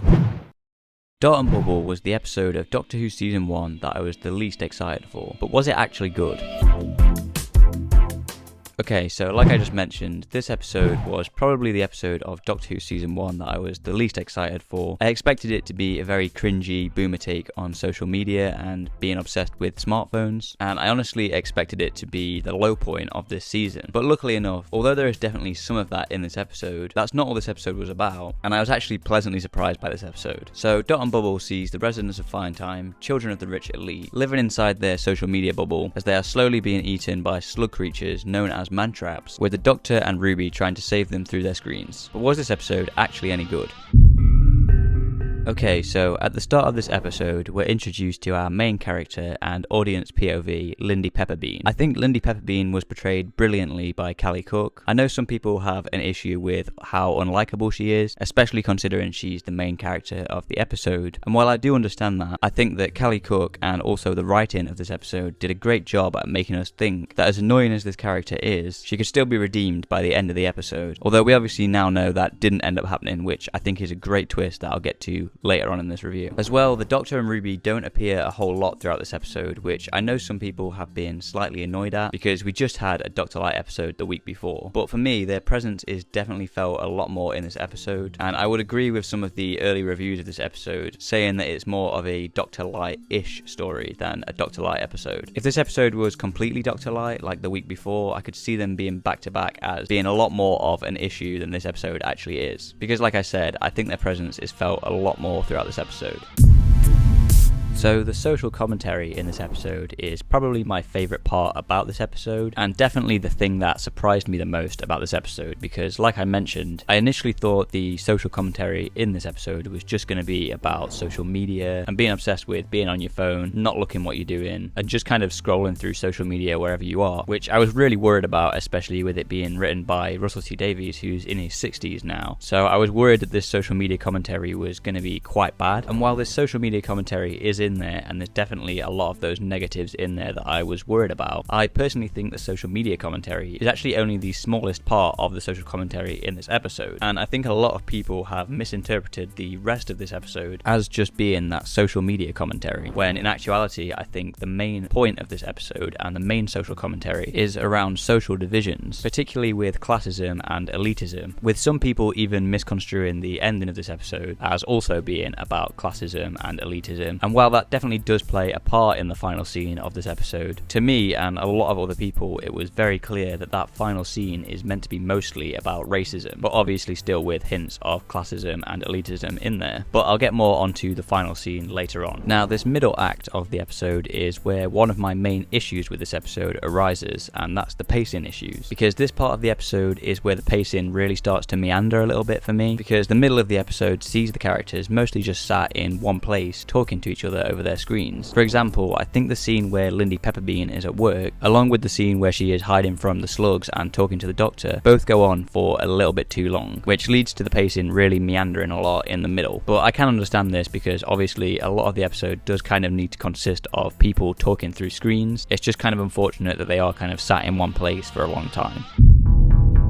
Dot and Bubble was the episode of Doctor Who Season 1 that I was the least excited for, but was it actually good? Okay, so like I just mentioned, this episode was probably the episode of Doctor Who Season 1 that I was the least excited for. I expected it to be a very cringy boomer take on social media and being obsessed with smartphones, and I honestly expected it to be the low point of this season. But luckily enough, although there is definitely some of that in this episode, that's not all this episode was about, and I was actually pleasantly surprised by this episode. So Dot and Bubble sees the residents of Fine Time, children of the rich elite, living inside their social media bubble as they are slowly being eaten by slug creatures known as man-traps, with the Doctor and Ruby trying to save them through their screens. But was this episode actually any good? Okay, so at the start of this episode, we're introduced to our main character and audience POV, Lindy Pepperbean. I think Lindy Pepperbean was portrayed brilliantly by Callie Cook. I know some people have an issue with how unlikable she is, especially considering she's the main character of the episode. And while I do understand that, I think that Callie Cook and also the writing of this episode did a great job at making us think that as annoying as this character is, she could still be redeemed by the end of the episode. Although we obviously now know that didn't end up happening, which I think is a great twist that I'll get to later on in this review. As well, the Doctor and Ruby don't appear a whole lot throughout this episode, which I know some people have been slightly annoyed at because we just had a Doctor Light episode the week before. But for me, their presence is definitely felt a lot more in this episode, and I would agree with some of the early reviews of this episode saying that it's more of a Doctor Light-ish story than a Doctor Light episode. If this episode was completely Doctor Light like the week before, I could see them being back to back as being a lot more of an issue than this episode actually is. Because like I said, I think their presence is felt a lot more throughout this episode. So the social commentary in this episode is probably my favourite part about this episode, and definitely the thing that surprised me the most about this episode, because like I mentioned, I initially thought the social commentary in this episode was just going to be about social media and being obsessed with being on your phone, not looking what you're doing, and just kind of scrolling through social media wherever you are, which I was really worried about, especially with it being written by Russell T Davies, who's in his 60s now. So I was worried that this social media commentary was going to be quite bad, and while this social media commentary is in there, and there's definitely a lot of those negatives in there that I was worried about, I personally think the social media commentary is actually only the smallest part of the social commentary in this episode, and I think a lot of people have misinterpreted the rest of this episode as just being that social media commentary, when in actuality I think the main point of this episode and the main social commentary is around social divisions, particularly with classism and elitism, with some people even misconstruing the ending of this episode as also being about classism and elitism. And while that definitely does play a part in the final scene of this episode, to me and a lot of other people it was very clear that that final scene is meant to be mostly about racism, but obviously still with hints of classism and elitism in there. But I'll get more onto the final scene later on. Now, this middle act of the episode is where one of my main issues with this episode arises, and that's the pacing issues, because this part of the episode is where the pacing really starts to meander a little bit for me, because the middle of the episode sees the characters mostly just sat in one place talking to each other over their screens. For example, I think the scene where Lindy Pepperbean is at work, along with the scene where she is hiding from the slugs and talking to the Doctor, both go on for a little bit too long, which leads to the pacing really meandering a lot in the middle. But I can understand this because obviously a lot of the episode does kind of need to consist of people talking through screens. It's just kind of unfortunate that they are kind of sat in one place for a long time.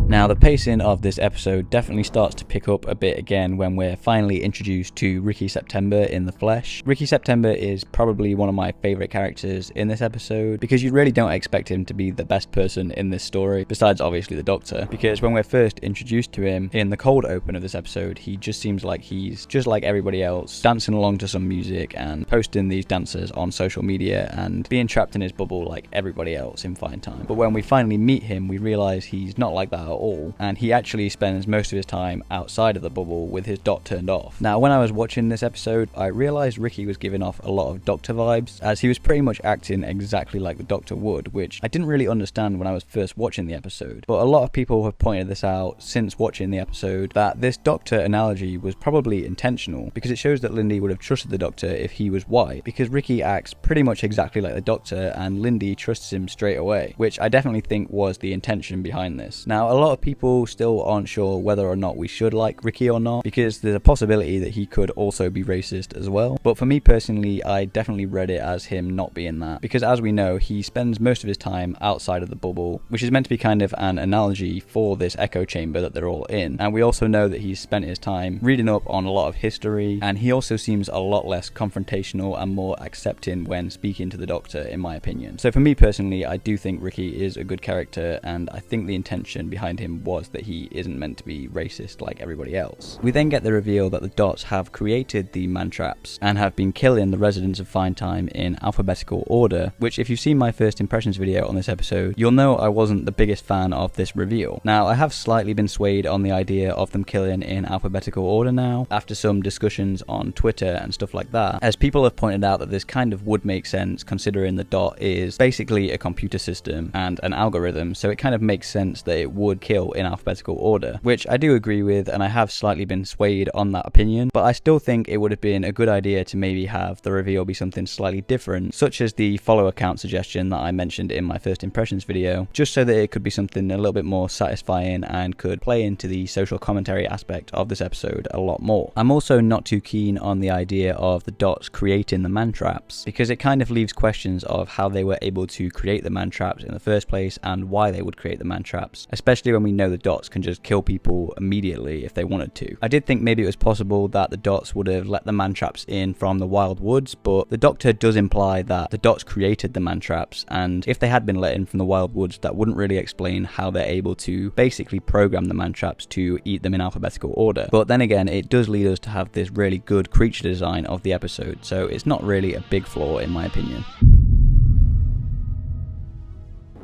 Now, the pacing of this episode definitely starts to pick up a bit again when we're finally introduced to Ricky September in the flesh. Ricky September is probably one of my favourite characters in this episode, because you really don't expect him to be the best person in this story, besides obviously the Doctor, because when we're first introduced to him in the cold open of this episode, he just seems like he's just like everybody else, dancing along to some music and posting these dances on social media and being trapped in his bubble like everybody else in Fine Time. But when we finally meet him, we realise he's not like that at all, and he actually spends most of his time outside of the bubble with his dot turned off. Now, when I was watching this episode, I realised Ricky was giving off a lot of Doctor vibes, as he was pretty much acting exactly like the Doctor would, which I didn't really understand when I was first watching the episode. But a lot of people have pointed this out since watching the episode, that this Doctor analogy was probably intentional, because it shows that Lindy would have trusted the Doctor if he was white, because Ricky acts pretty much exactly like the Doctor and Lindy trusts him straight away, which I definitely think was the intention behind this. Now, a lot lot of people still aren't sure whether or not we should like Ricky or not, because there's a possibility that he could also be racist as well. But for me personally, I definitely read it as him not being that, because as we know, he spends most of his time outside of the bubble, which is meant to be kind of an analogy for this echo chamber that they're all in. And we also know that he's spent his time reading up on a lot of history, and he also seems a lot less confrontational and more accepting when speaking to the Doctor, in my opinion. So for me personally, I do think Ricky is a good character, and I think the intention behind him was that he isn't meant to be racist like everybody else. We then get the reveal that the Dots have created the man-traps and have been killing the residents of Fine Time in alphabetical order, which if you've seen my first impressions video on this episode, you'll know I wasn't the biggest fan of this reveal. Now, I have slightly been swayed on the idea of them killing in alphabetical order now, after some discussions on Twitter and stuff like that, as people have pointed out that this kind of would make sense considering the Dot is basically a computer system and an algorithm, so it kind of makes sense that it would kill in alphabetical order, which I do agree with, and I have slightly been swayed on that opinion, but I still think it would have been a good idea to maybe have the reveal be something slightly different, such as the follow account suggestion that I mentioned in my first impressions video, just so that it could be something a little bit more satisfying and could play into the social commentary aspect of this episode a lot more. I'm also not too keen on the idea of the Dots creating the man-traps, because it kind of leaves questions of how they were able to create the man-traps in the first place and why they would create the man-traps, especially when we know the Dots can just kill people immediately if they wanted to. I did think maybe it was possible that the Dots would have let the man-traps in from the Wild Woods, but the Doctor does imply that the Dots created the man-traps, and if they had been let in from the Wild Woods, that wouldn't really explain how they're able to basically program the man-traps to eat them in alphabetical order. But then again, it does lead us to have this really good creature design of the episode, so it's not really a big flaw in my opinion.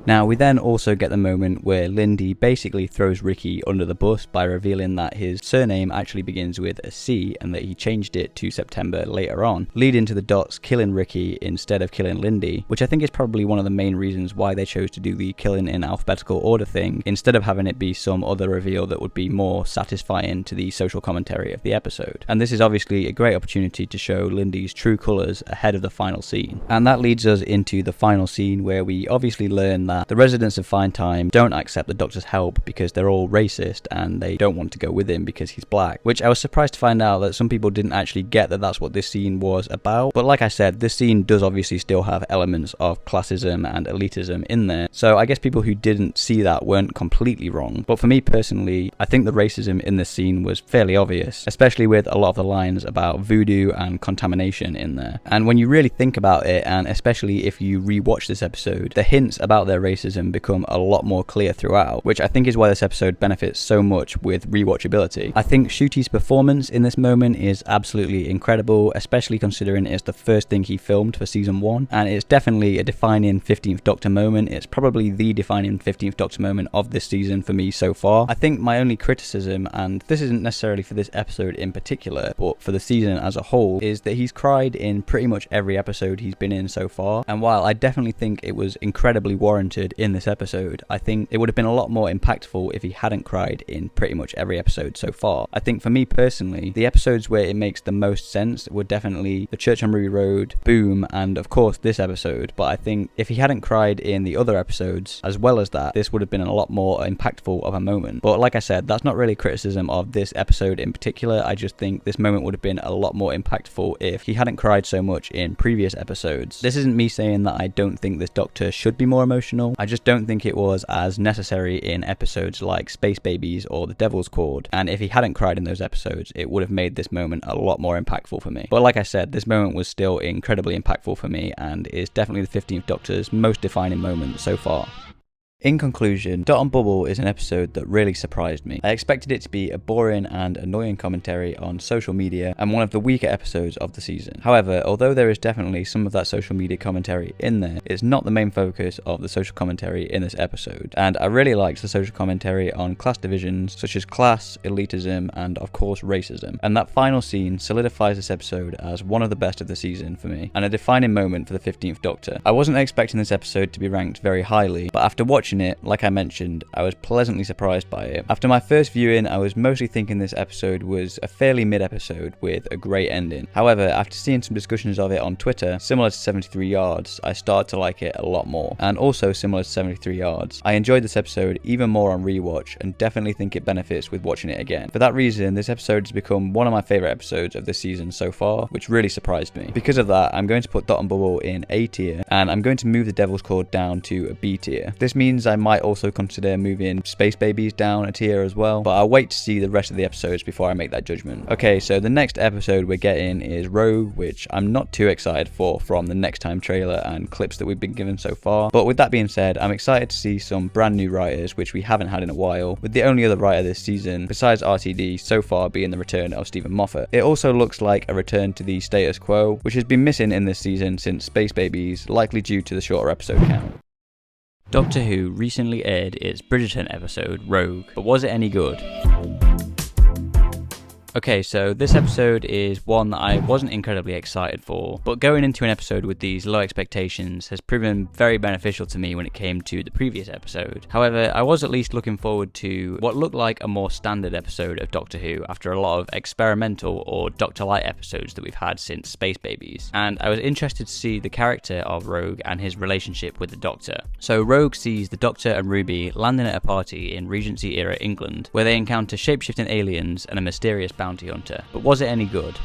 Now, we then also get the moment where Lindy basically throws Ricky under the bus by revealing that his surname actually begins with a C and that he changed it to September later on, leading to the Dots killing Ricky instead of killing Lindy, which I think is probably one of the main reasons why they chose to do the killing in alphabetical order thing, instead of having it be some other reveal that would be more satisfying to the social commentary of the episode. And this is obviously a great opportunity to show Lindy's true colours ahead of the final scene. And that leads us into the final scene, where we obviously learn that the residents of Fine Time don't accept the Doctor's help because they're all racist and they don't want to go with him because he's black, which I was surprised to find out that some people didn't actually get that that's what this scene was about. But like I said, this scene does obviously still have elements of classism and elitism in there, so I guess people who didn't see that weren't completely wrong. But for me personally, I think the racism in this scene was fairly obvious, especially with a lot of the lines about voodoo and contamination in there. And when you really think about it, and especially if you rewatch this episode, the hints about their racism become a lot more clear throughout, which I think is why this episode benefits so much with rewatchability. I think Ncuti's performance in this moment is absolutely incredible, especially considering it's the first thing he filmed for season 1, and it's definitely a defining 15th Doctor moment. It's probably the defining 15th Doctor moment of this season for me so far. I think my only criticism, and this isn't necessarily for this episode in particular, but for the season as a whole, is that he's cried in pretty much every episode he's been in so far, and while I definitely think it was incredibly warranted in this episode, I think it would have been a lot more impactful if he hadn't cried in pretty much every episode so far. I think for me personally, the episodes where it makes the most sense were definitely the Church on Ruby Road, Boom, and of course this episode, but I think if he hadn't cried in the other episodes as well as that, this would have been a lot more impactful of a moment. But like I said, that's not really a criticism of this episode in particular. I just think this moment would have been a lot more impactful if he hadn't cried so much in previous episodes. This isn't me saying that I don't think this Doctor should be more emotional, I just don't think it was as necessary in episodes like Space Babies or The Devil's Chord, and if he hadn't cried in those episodes, it would have made this moment a lot more impactful for me. But like I said, this moment was still incredibly impactful for me and is definitely the 15th Doctor's most defining moment so far. In conclusion, Dot and Bubble is an episode that really surprised me. I expected it to be a boring and annoying commentary on social media and one of the weaker episodes of the season. However, although there is definitely some of that social media commentary in there, it's not the main focus of the social commentary in this episode. And I really liked the social commentary on class divisions such as class, elitism, and of course racism. And that final scene solidifies this episode as one of the best of the season for me, and a defining moment for the 15th Doctor. I wasn't expecting this episode to be ranked very highly, but after watching watching it, like I mentioned, I was pleasantly surprised by it. After my first viewing, I was mostly thinking this episode was a fairly mid episode with a great ending. However, after seeing some discussions of it on Twitter, similar to 73 Yards, I started to like it a lot more. And also similar to 73 Yards, I enjoyed this episode even more on rewatch and definitely think it benefits with watching it again. For that reason, this episode has become one of my favourite episodes of this season so far, which really surprised me. Because of that, I'm going to put Dot and Bubble in A tier, and I'm going to move the Devil's Chord down to a B tier. This means I might also consider moving Space Babies down a tier as well, but I'll wait to see the rest of the episodes before I make that judgment. Okay, so the next episode we're getting is Rogue, which I'm not too excited for from the Next Time trailer and clips that we've been given so far. But with that being said, I'm excited to see some brand new writers, which we haven't had in a while, with the only other writer this season, besides RTD, so far being the return of Stephen Moffat. It also looks like a return to the status quo, which has been missing in this season since Space Babies, likely due to the shorter episode count. Doctor Who recently aired its Bridgerton episode, Rogue, but was it any good? Okay, so this episode is one that I wasn't incredibly excited for, but going into an episode with these low expectations has proven very beneficial to me when it came to the previous episode. However, I was at least looking forward to what looked like a more standard episode of Doctor Who after a lot of experimental or Doctor Light episodes that we've had since Space Babies, and I was interested to see the character of Rogue and his relationship with the Doctor. So Rogue sees the Doctor and Ruby landing at a party in Regency-era England, where they encounter shape-shifting aliens and a mysterious bounty hunter. But was it any good?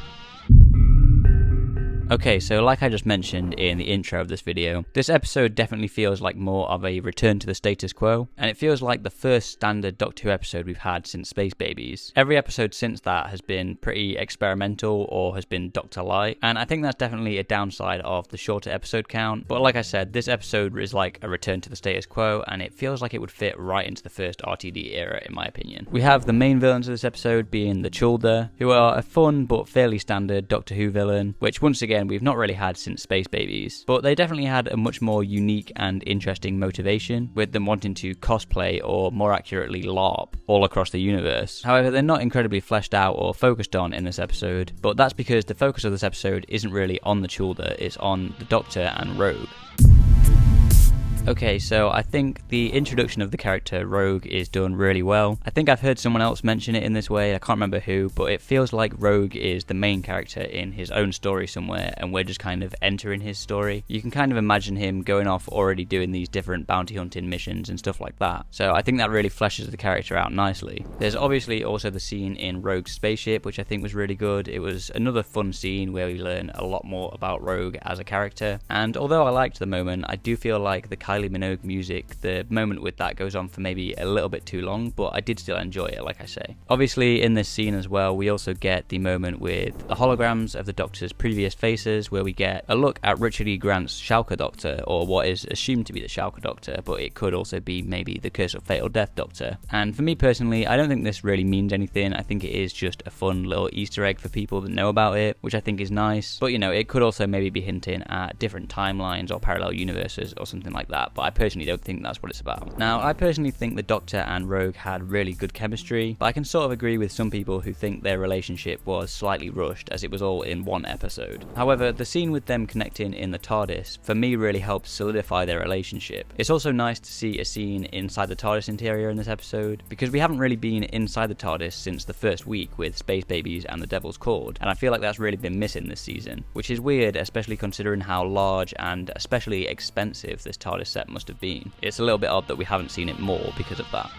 Okay, so like I just mentioned in the intro of this video, this episode definitely feels like more of a return to the status quo, and it feels like the first standard Doctor Who episode we've had since Space Babies. Every episode since that has been pretty experimental or has been Doctor Light, and I think that's definitely a downside of the shorter episode count, but like I said, this episode is like a return to the status quo, and it feels like it would fit right into the first RTD era in my opinion. We have the main villains of this episode being the Chord, who are a fun but fairly standard Doctor Who villain, which once again we've not really had since Space Babies, but they definitely had a much more unique and interesting motivation, with them wanting to cosplay, or more accurately LARP, all across the universe. However, they're not incredibly fleshed out or focused on in this episode, but that's because the focus of this episode isn't really on the Chord, it's on the Doctor and Rogue. Okay, so I think the introduction of the character Rogue is done really well. I think I've heard someone else mention it in this way, I can't remember who, but it feels like Rogue is the main character in his own story somewhere, and we're just kind of entering his story. You can kind of imagine him going off already doing these different bounty hunting missions and stuff like that. So I think that really fleshes the character out nicely. There's obviously also the scene in Rogue's spaceship, which I think was really good. It was another fun scene where we learn a lot more about Rogue as a character, and although I liked the moment, I do feel like the Kylie Minogue music, the moment with that goes on for maybe a little bit too long, but I did still enjoy it, like I say. Obviously in this scene as well, we also get the moment with the holograms of the Doctor's previous faces, where we get a look at Richard E. Grant's Schalke Doctor, or what is assumed to be the Schalke Doctor, but it could also be maybe the Curse of Fatal Death Doctor. And for me personally, I don't think this really means anything. I think it is just a fun little Easter egg for people that know about it, which I think is nice, but you know, it could also maybe be hinting at different timelines or parallel universes or something like that, but I personally don't think that's what it's about. Now, I personally think the Doctor and Rogue had really good chemistry, but I can sort of agree with some people who think their relationship was slightly rushed, as it was all in one episode. However, the scene with them connecting in the TARDIS, for me, really helped solidify their relationship. It's also nice to see a scene inside the TARDIS interior in this episode, because we haven't really been inside the TARDIS since the first week with Space Babies and the Devil's Chord, and I feel like that's really been missing this season, which is weird, especially considering how large and especially expensive this TARDIS set must have been. It's a little bit odd that we haven't seen it more because of that.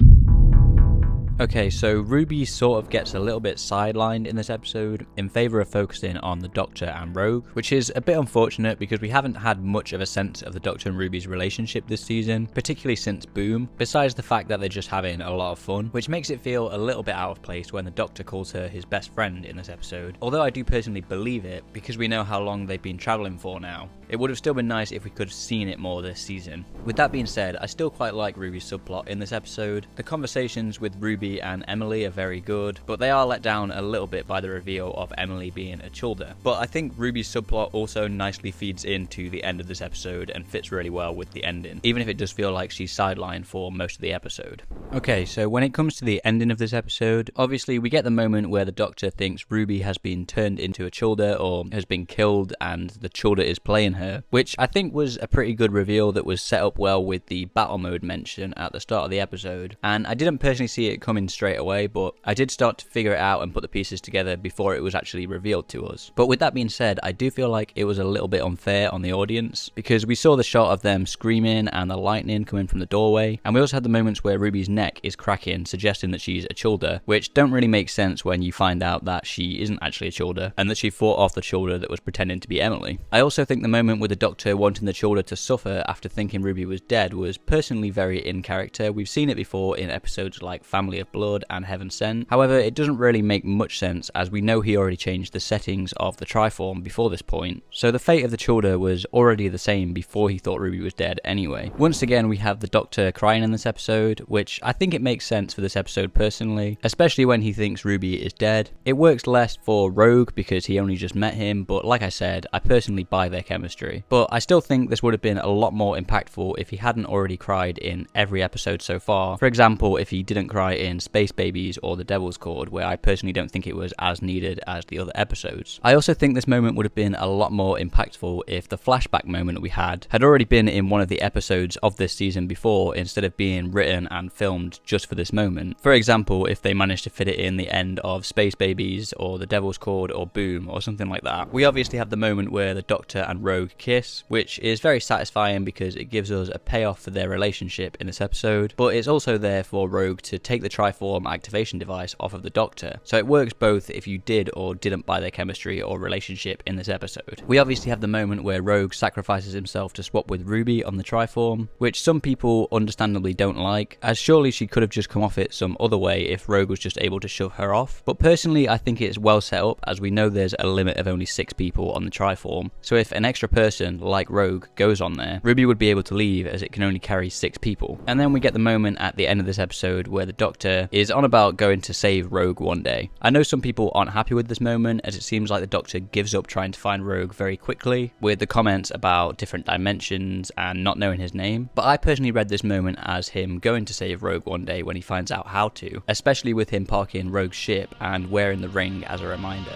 Okay, so Ruby sort of gets a little bit sidelined in this episode in favour of focusing on the Doctor and Rogue, which is a bit unfortunate because we haven't had much of a sense of the Doctor and Ruby's relationship this season, particularly since Boom, besides the fact that they're just having a lot of fun, which makes it feel a little bit out of place when the Doctor calls her his best friend in this episode, although I do personally believe it because we know how long they've been travelling for now. It would have still been nice if we could have seen it more this season. With that being said, I still quite like Ruby's subplot in this episode. The conversations with Ruby and Emily are very good, but they are let down a little bit by the reveal of Emily being a Chord. But I think Ruby's subplot also nicely feeds into the end of this episode and fits really well with the ending, even if it does feel like she's sidelined for most of the episode. Okay, so when it comes to the ending of this episode, obviously we get the moment where the Doctor thinks Ruby has been turned into a Chord or has been killed, and the Chord is playing her, which I think was a pretty good reveal that was set up well with the battle mode mention at the start of the episode. And I didn't personally see it coming straight away, but I did start to figure it out and put the pieces together before it was actually revealed to us. But with that being said, I do feel like it was a little bit unfair on the audience, because we saw the shot of them screaming and the lightning coming from the doorway, and we also had the moments where Ruby's neck is cracking, suggesting that she's a Childer, which don't really make sense when you find out that she isn't actually a Childer, and that she fought off the Childer that was pretending to be Emily. I also think the moment with the Doctor wanting the Childer to suffer after thinking Ruby was dead was personally very in character. We've seen it before in episodes like Family of Blood and Heaven Sent. However, it doesn't really make much sense, as we know he already changed the settings of the Triform before this point, so the fate of the Childer was already the same before he thought Ruby was dead anyway. Once again, we have the Doctor crying in this episode, which I think it makes sense for this episode personally, especially when he thinks Ruby is dead. It works less for Rogue because he only just met him, but like I said, I personally buy their chemistry. But I still think this would have been a lot more impactful if he hadn't already cried in every episode so far. For example, if he didn't cry in Space Babies or The Devil's Chord, where I personally don't think it was as needed as the other episodes. I also think this moment would have been a lot more impactful if the flashback moment we had already been in one of the episodes of this season before, instead of being written and filmed just for this moment. For example, if they managed to fit it in the end of Space Babies or The Devil's Chord or Boom or something like that. We obviously have the moment where the Doctor and Rogue kiss, which is very satisfying because it gives us a payoff for their relationship in this episode, but it's also there for Rogue to take the Triform activation device off of the Doctor, so it works both if you did or didn't buy their chemistry or relationship in this episode. We obviously have the moment where Rogue sacrifices himself to swap with Ruby on the Triform, which some people understandably don't like, as surely she could have just come off it some other way if Rogue was just able to shove her off. But personally, I think it's well set up, as we know there's a limit of only 6 people on the Triform, so if an extra person like Rogue goes on there, Ruby would be able to leave as it can only carry 6 people. And then we get the moment at the end of this episode where the Doctor is on about going to save Rogue one day. I know some people aren't happy with this moment, as it seems like the Doctor gives up trying to find Rogue very quickly, with the comments about different dimensions and not knowing his name, but I personally read this moment as him going to save Rogue one day when he finds out how to, especially with him parking Rogue's ship and wearing the ring as a reminder.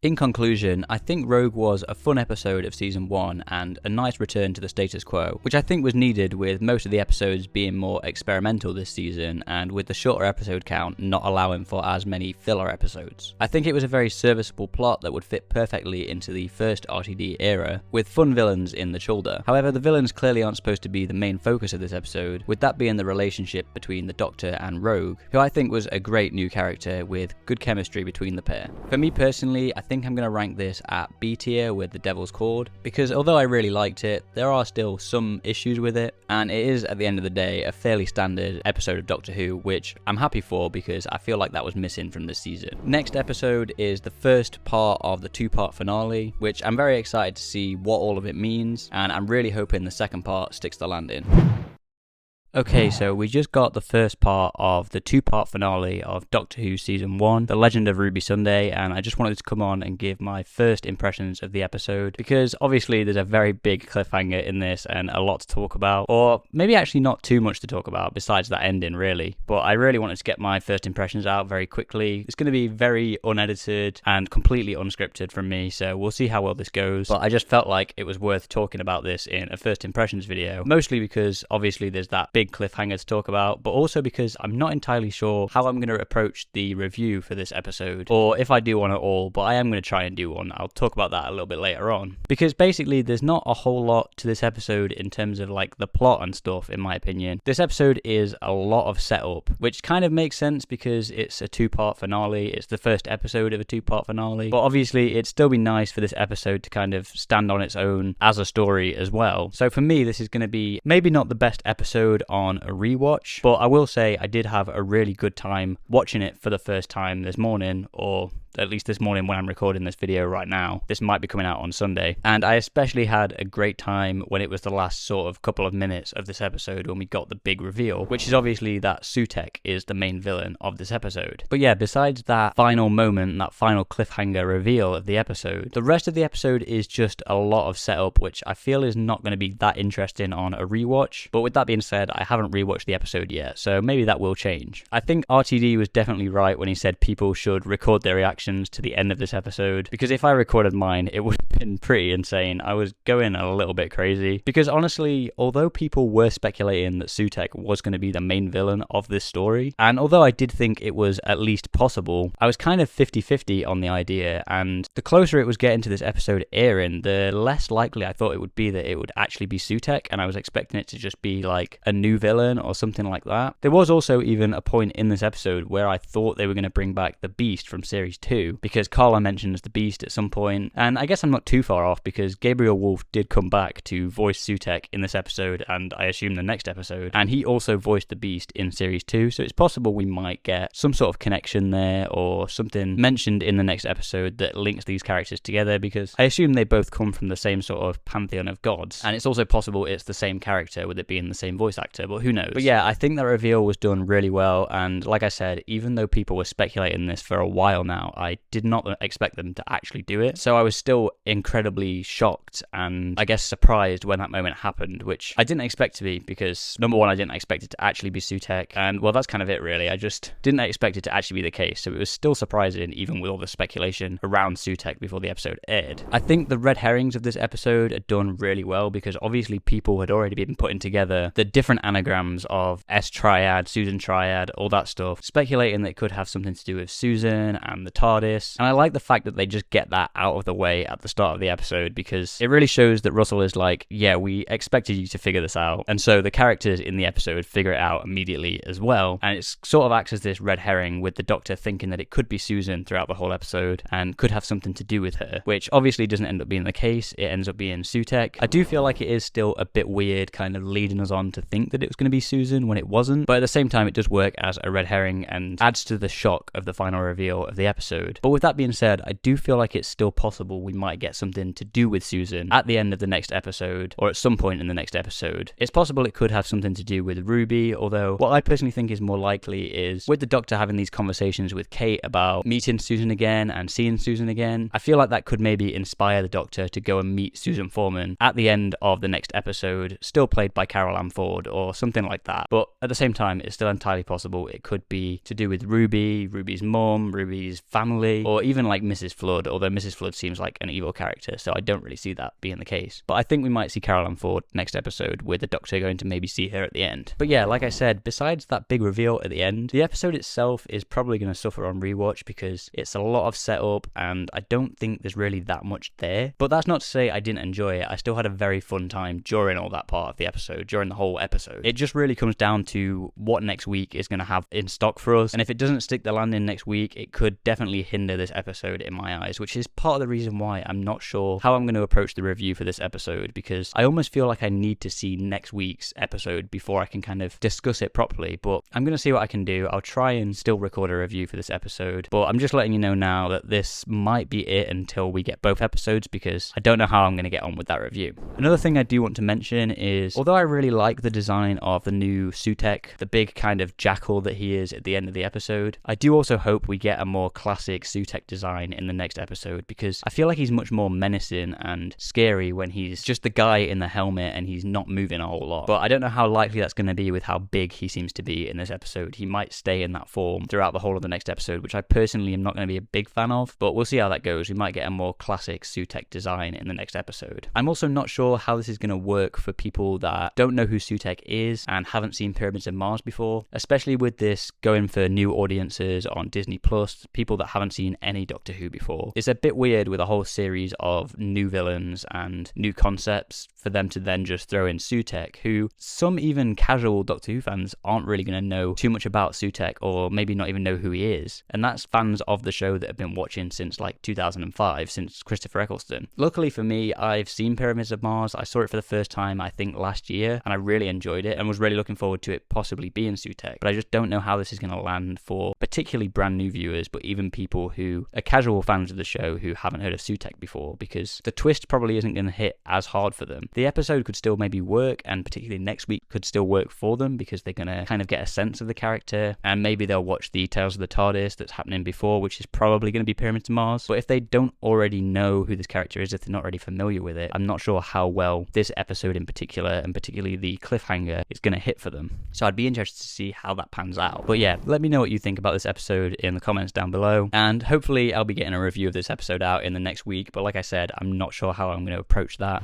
In conclusion, I think Rogue was a fun episode of Season 1 and a nice return to the status quo, which I think was needed with most of the episodes being more experimental this season and with the shorter episode count not allowing for as many filler episodes. I think it was a very serviceable plot that would fit perfectly into the first RTD era, with fun villains in the Childer. However, the villains clearly aren't supposed to be the main focus of this episode, with that being the relationship between the Doctor and Rogue, who I think was a great new character with good chemistry between the pair. For me personally, I think I'm going to rank this at B tier with The Devil's Chord, because although I really liked it, there are still some issues with it, and it is at the end of the day a fairly standard episode of Doctor Who, which I'm happy for because I feel like that was missing from this season. Next episode is the first part of the 2-part finale, which I'm very excited to see what all of it means, and I'm really hoping the second part sticks the landing. Okay, so we just got the first part of the 2-part finale of Doctor Who Season 1, The Legend of Ruby Sunday, and I just wanted to come on and give my first impressions of the episode, because obviously there's a very big cliffhanger in this and a lot to talk about, or maybe actually not too much to talk about besides that ending really, but I really wanted to get my first impressions out very quickly. It's going to be very unedited and completely unscripted from me, so we'll see how well this goes, but I just felt like it was worth talking about this in a first impressions video, mostly because obviously there's that big cliffhanger to talk about, but also because I'm not entirely sure how I'm going to approach the review for this episode, or if I do one at all, but I am going to try and do one. I'll talk about that a little bit later on, because basically there's not a whole lot to this episode in terms of like the plot and stuff, in my opinion. This episode is a lot of setup, which kind of makes sense because it's a 2-part finale. It's the first episode of a 2-part finale, but obviously it'd still be nice for this episode to kind of stand on its own as a story as well. So for me, this is going to be maybe not the best episode on a rewatch, but I will say I did have a really good time watching it for the first time this morning, or at least this morning when I'm recording this video right now. This might be coming out on Sunday. And I especially had a great time when it was the last sort of couple of minutes of this episode when we got the big reveal, which is obviously that Sutek is the main villain of this episode. But yeah, besides that final moment, that final cliffhanger reveal of the episode, the rest of the episode is just a lot of setup, which I feel is not going to be that interesting on a rewatch. But with that being said, I haven't rewatched the episode yet, so maybe that will change. I think RTD was definitely right when he said people should record their reaction reactions to the end of this episode, because if I recorded mine, it would have been pretty insane. I was going a little bit crazy, because honestly, although people were speculating that Sutekh was going to be the main villain of this story, and although I did think it was at least possible, I was kind of 50-50 on the idea, and the closer it was getting to this episode airing, the less likely I thought it would be that it would actually be Sutekh, and I was expecting it to just be like a new villain or something like that. There was also even a point in this episode where I thought they were going to bring back the Beast from Series 2, because Carla mentions the Beast at some point, and I guess I'm not too far off because Gabriel Wolf did come back to voice Sutekh in this episode, and I assume the next episode, and he also voiced the Beast in Series 2, so it's possible we might get some sort of connection there or something mentioned in the next episode that links these characters together, because I assume they both come from the same sort of pantheon of gods, and it's also possible it's the same character with it being the same voice actor, but who knows. But yeah, I think that reveal was done really well, and like I said, even though people were speculating this for a while now, I did not expect them to actually do it, so I was still incredibly shocked and I guess surprised when that moment happened, which I didn't expect to be, because number one, I didn't expect it to actually be Sutekh, and well, that's kind of it really. I just didn't expect it to actually be the case, so it was still surprising even with all the speculation around Sutekh before the episode aired. I think the red herrings of this episode are done really well, because obviously people had already been putting together the different anagrams of S-Triad, Susan Triad, all that stuff, speculating that it could have something to do with Susan and the TARDIS, and I like the fact that they just get that out of the way at the start of the episode, because it really shows that Russell is like, yeah, we expected you to figure this out, and so the characters in the episode figure it out immediately as well, and it sort of acts as this red herring with the Doctor thinking that it could be Susan throughout the whole episode and could have something to do with her, which obviously doesn't end up being the case. It ends up being Sutekh. I do feel like it is still a bit weird kind of leading us on to think that it was going to be Susan when it wasn't, but at the same time it does work as a red herring and adds to the shock of the final reveal of the episode. But with that being said, I do feel like it's still possible we might get something to do with Susan at the end of the next episode, or at some point in the next episode. It's possible it could have something to do with Ruby, although what I personally think is more likely is with the Doctor having these conversations with Kate about meeting Susan again and seeing Susan again, I feel like that could maybe inspire the Doctor to go and meet Susan Foreman at the end of the next episode, still played by Carol Ann Ford or something like that. But at the same time, it's still entirely possible it could be to do with Ruby, Ruby's mum, Ruby's family, or even like Mrs. Flood, although Mrs. Flood seems like an evil character, so I don't really see that being the case. But I think we might see Carol Ann Ford next episode, with the Doctor going to maybe see her at the end. But yeah, like I said, besides that big reveal at the end, the episode itself is probably going to suffer on rewatch because it's a lot of setup and I don't think there's really that much there. But that's not to say I didn't enjoy it. I still had a very fun time during all that part of the episode, during the whole episode. It just really comes down to what next week is going to have in stock for us, and if it doesn't stick the landing next week, it could definitely hinder this episode in my eyes, which is part of the reason why I'm not sure how I'm going to approach the review for this episode, because I almost feel like I need to see next week's episode before I can kind of discuss it properly. But I'm going to see what I can do. I'll try and still record a review for this episode, but I'm just letting you know now that this might be it until we get both episodes, because I don't know how I'm going to get on with that review. Another thing I do want to mention is, although I really like the design of the new Sutekh, the big kind of jackal that he is at the end of the episode, I do also hope we get a more classic Sutekh design in the next episode, because I feel like he's much more menacing and scary when he's just the guy in the helmet and he's not moving a whole lot. But I don't know how likely that's going to be with how big he seems to be in this episode. He might stay in that form throughout the whole of the next episode, which I personally am not going to be a big fan of, but we'll see how that goes. We might get a more classic Sutekh design in the next episode. I'm also not sure how this is going to work for people that don't know who Sutekh is and haven't seen Pyramids of Mars before, especially with this going for new audiences on Disney Plus, people that haven't seen any Doctor Who before. It's a bit weird with a whole series of new villains and new concepts for them to then just throw in Sutekh, who some even casual Doctor Who fans aren't really going to know too much about Sutekh, or maybe not even know who he is. And that's fans of the show that have been watching since like 2005, since Christopher Eccleston. Luckily for me, I've seen Pyramids of Mars. I saw it for the first time, I think, last year, and I really enjoyed it and was really looking forward to it possibly being Sutekh. But I just don't know how this is going to land for particularly brand new viewers, but even people who are casual fans of the show who haven't heard of Sutekh before, because the twist probably isn't going to hit as hard for them. the episode could still maybe work, and particularly next week could still work for them because they're going to kind of get a sense of the character, and maybe they'll watch the Tales of the TARDIS that's happening before, which is probably going to be Pyramids of Mars. But if they don't already know who this character is, if they're not already familiar with it, I'm not sure how well this episode in particular, and particularly the cliffhanger, is going to hit for them. So I'd be interested to see how that pans out. But yeah, let me know what you think about this episode in the comments down below, and hopefully I'll be getting a review of this episode out in the next week, but like I said, I'm not sure how I'm going to approach that.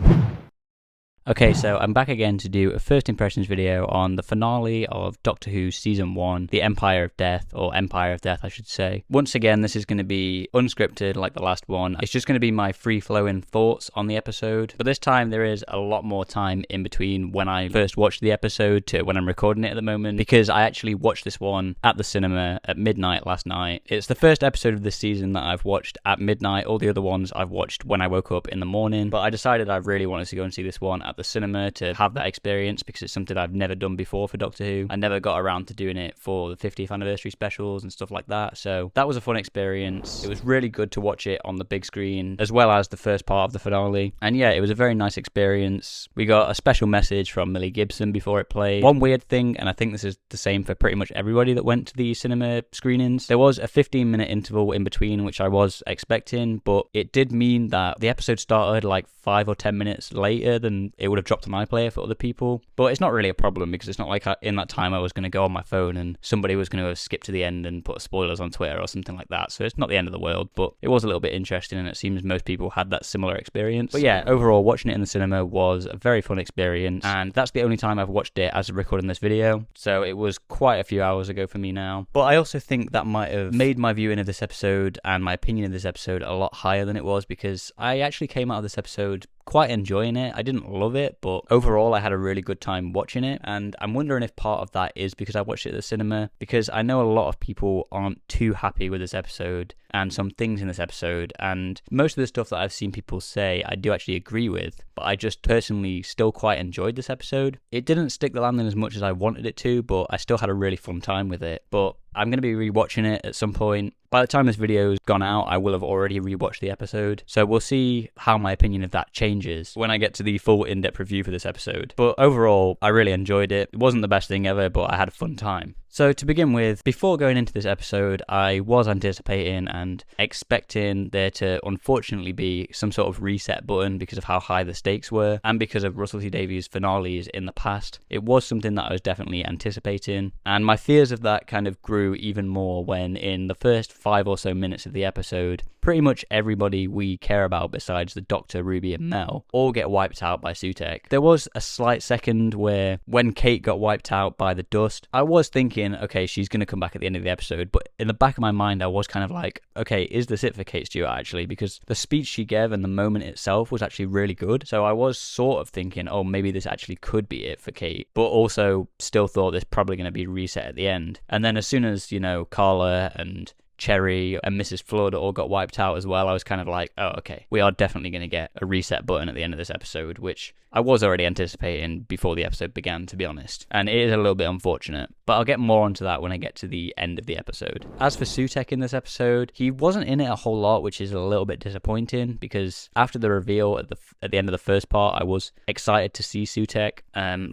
Okay, so I'm back again to do a first impressions video on the finale of Doctor Who Season 1, The Empire of Death, or Empire of Death I should say. Once again, this is going to be unscripted like the last one. It's just going to be my free-flowing thoughts on the episode, but this time there is a lot more time in between when I first watched the episode to when I'm recording it at the moment, because I actually watched this one at the cinema at midnight last night. It's the first episode of this season that I've watched at midnight. All the other ones I've watched when I woke up in the morning, but I decided I really wanted to go and see this one at the cinema to have that experience because it's something I've never done before for Doctor Who. I never got around to doing it for the 50th anniversary specials and stuff like that, so that was a fun experience. It was really good to watch it on the big screen as well as the first part of the finale, and yeah, it was a very nice experience. We got a special message from Millie Gibson before it played. One weird thing, and I think this is the same for pretty much everybody that went to the cinema screenings, there was a 15-minute interval in between, which I was expecting, but it did mean that the episode started like 5 or 10 minutes later than it would have dropped on iPlayer for other people. But it's not really a problem because it's not like in that time I was going to go on my phone and somebody was going to have skipped to the end and put spoilers on Twitter or something like that. So it's not the end of the world, but it was a little bit interesting, and it seems most people had that similar experience. But yeah, overall, watching it in the cinema was a very fun experience, and that's the only time I've watched it as of recording this video. So it was quite a few hours ago for me now. But I also think that might have made my viewing of this episode and my opinion of this episode a lot higher than it was, because I actually came out of this episode quite enjoying it. I didn't love it, but overall I had a really good time watching it, and I'm wondering if part of that is because I watched it at the cinema, because I know a lot of people aren't too happy with this episode and some things in this episode, and most of the stuff that I've seen people say I do actually agree with, but I just personally still quite enjoyed this episode. It didn't stick the landing as much as I wanted it to, but I still had a really fun time with it. But I'm going to be rewatching it at some point. By the time this video's gone out, I will have already rewatched the episode, so we'll see how my opinion of that changes when I get to the full in-depth review for this episode. But overall, I really enjoyed it. It wasn't the best thing ever, but I had a fun time. So to begin with, before going into this episode, I was anticipating and expecting there to unfortunately be some sort of reset button because of how high the stakes were and because of Russell T Davies' finales in the past. It was something that I was definitely anticipating, and my fears of that kind of grew even more when in the first 5 or so minutes of the episode, pretty much everybody we care about besides the Doctor, Ruby and Mel all get wiped out by Sutekh. There was a slight second where when Kate got wiped out by the dust, I was thinking, okay, she's going to come back at the end of the episode, but in the back of my mind I was kind of like, okay, is this it for Kate Stewart actually? Because the speech she gave and the moment itself was actually really good, so I was sort of thinking, oh, maybe this actually could be it for Kate, but also still thought there's probably going to be reset at the end. And then as soon as, you know, Carla and Cherry and Mrs. Flood all got wiped out as well, I was kind of like, oh, okay, we are definitely going to get a reset button at the end of this episode, which I was already anticipating before the episode began, to be honest, and it is a little bit unfortunate, but I'll get more onto that when I get to the end of the episode. As for Sutekh in this episode, he wasn't in it a whole lot, which is a little bit disappointing, because after the reveal at the end of the first part, I was excited to see Sutekh.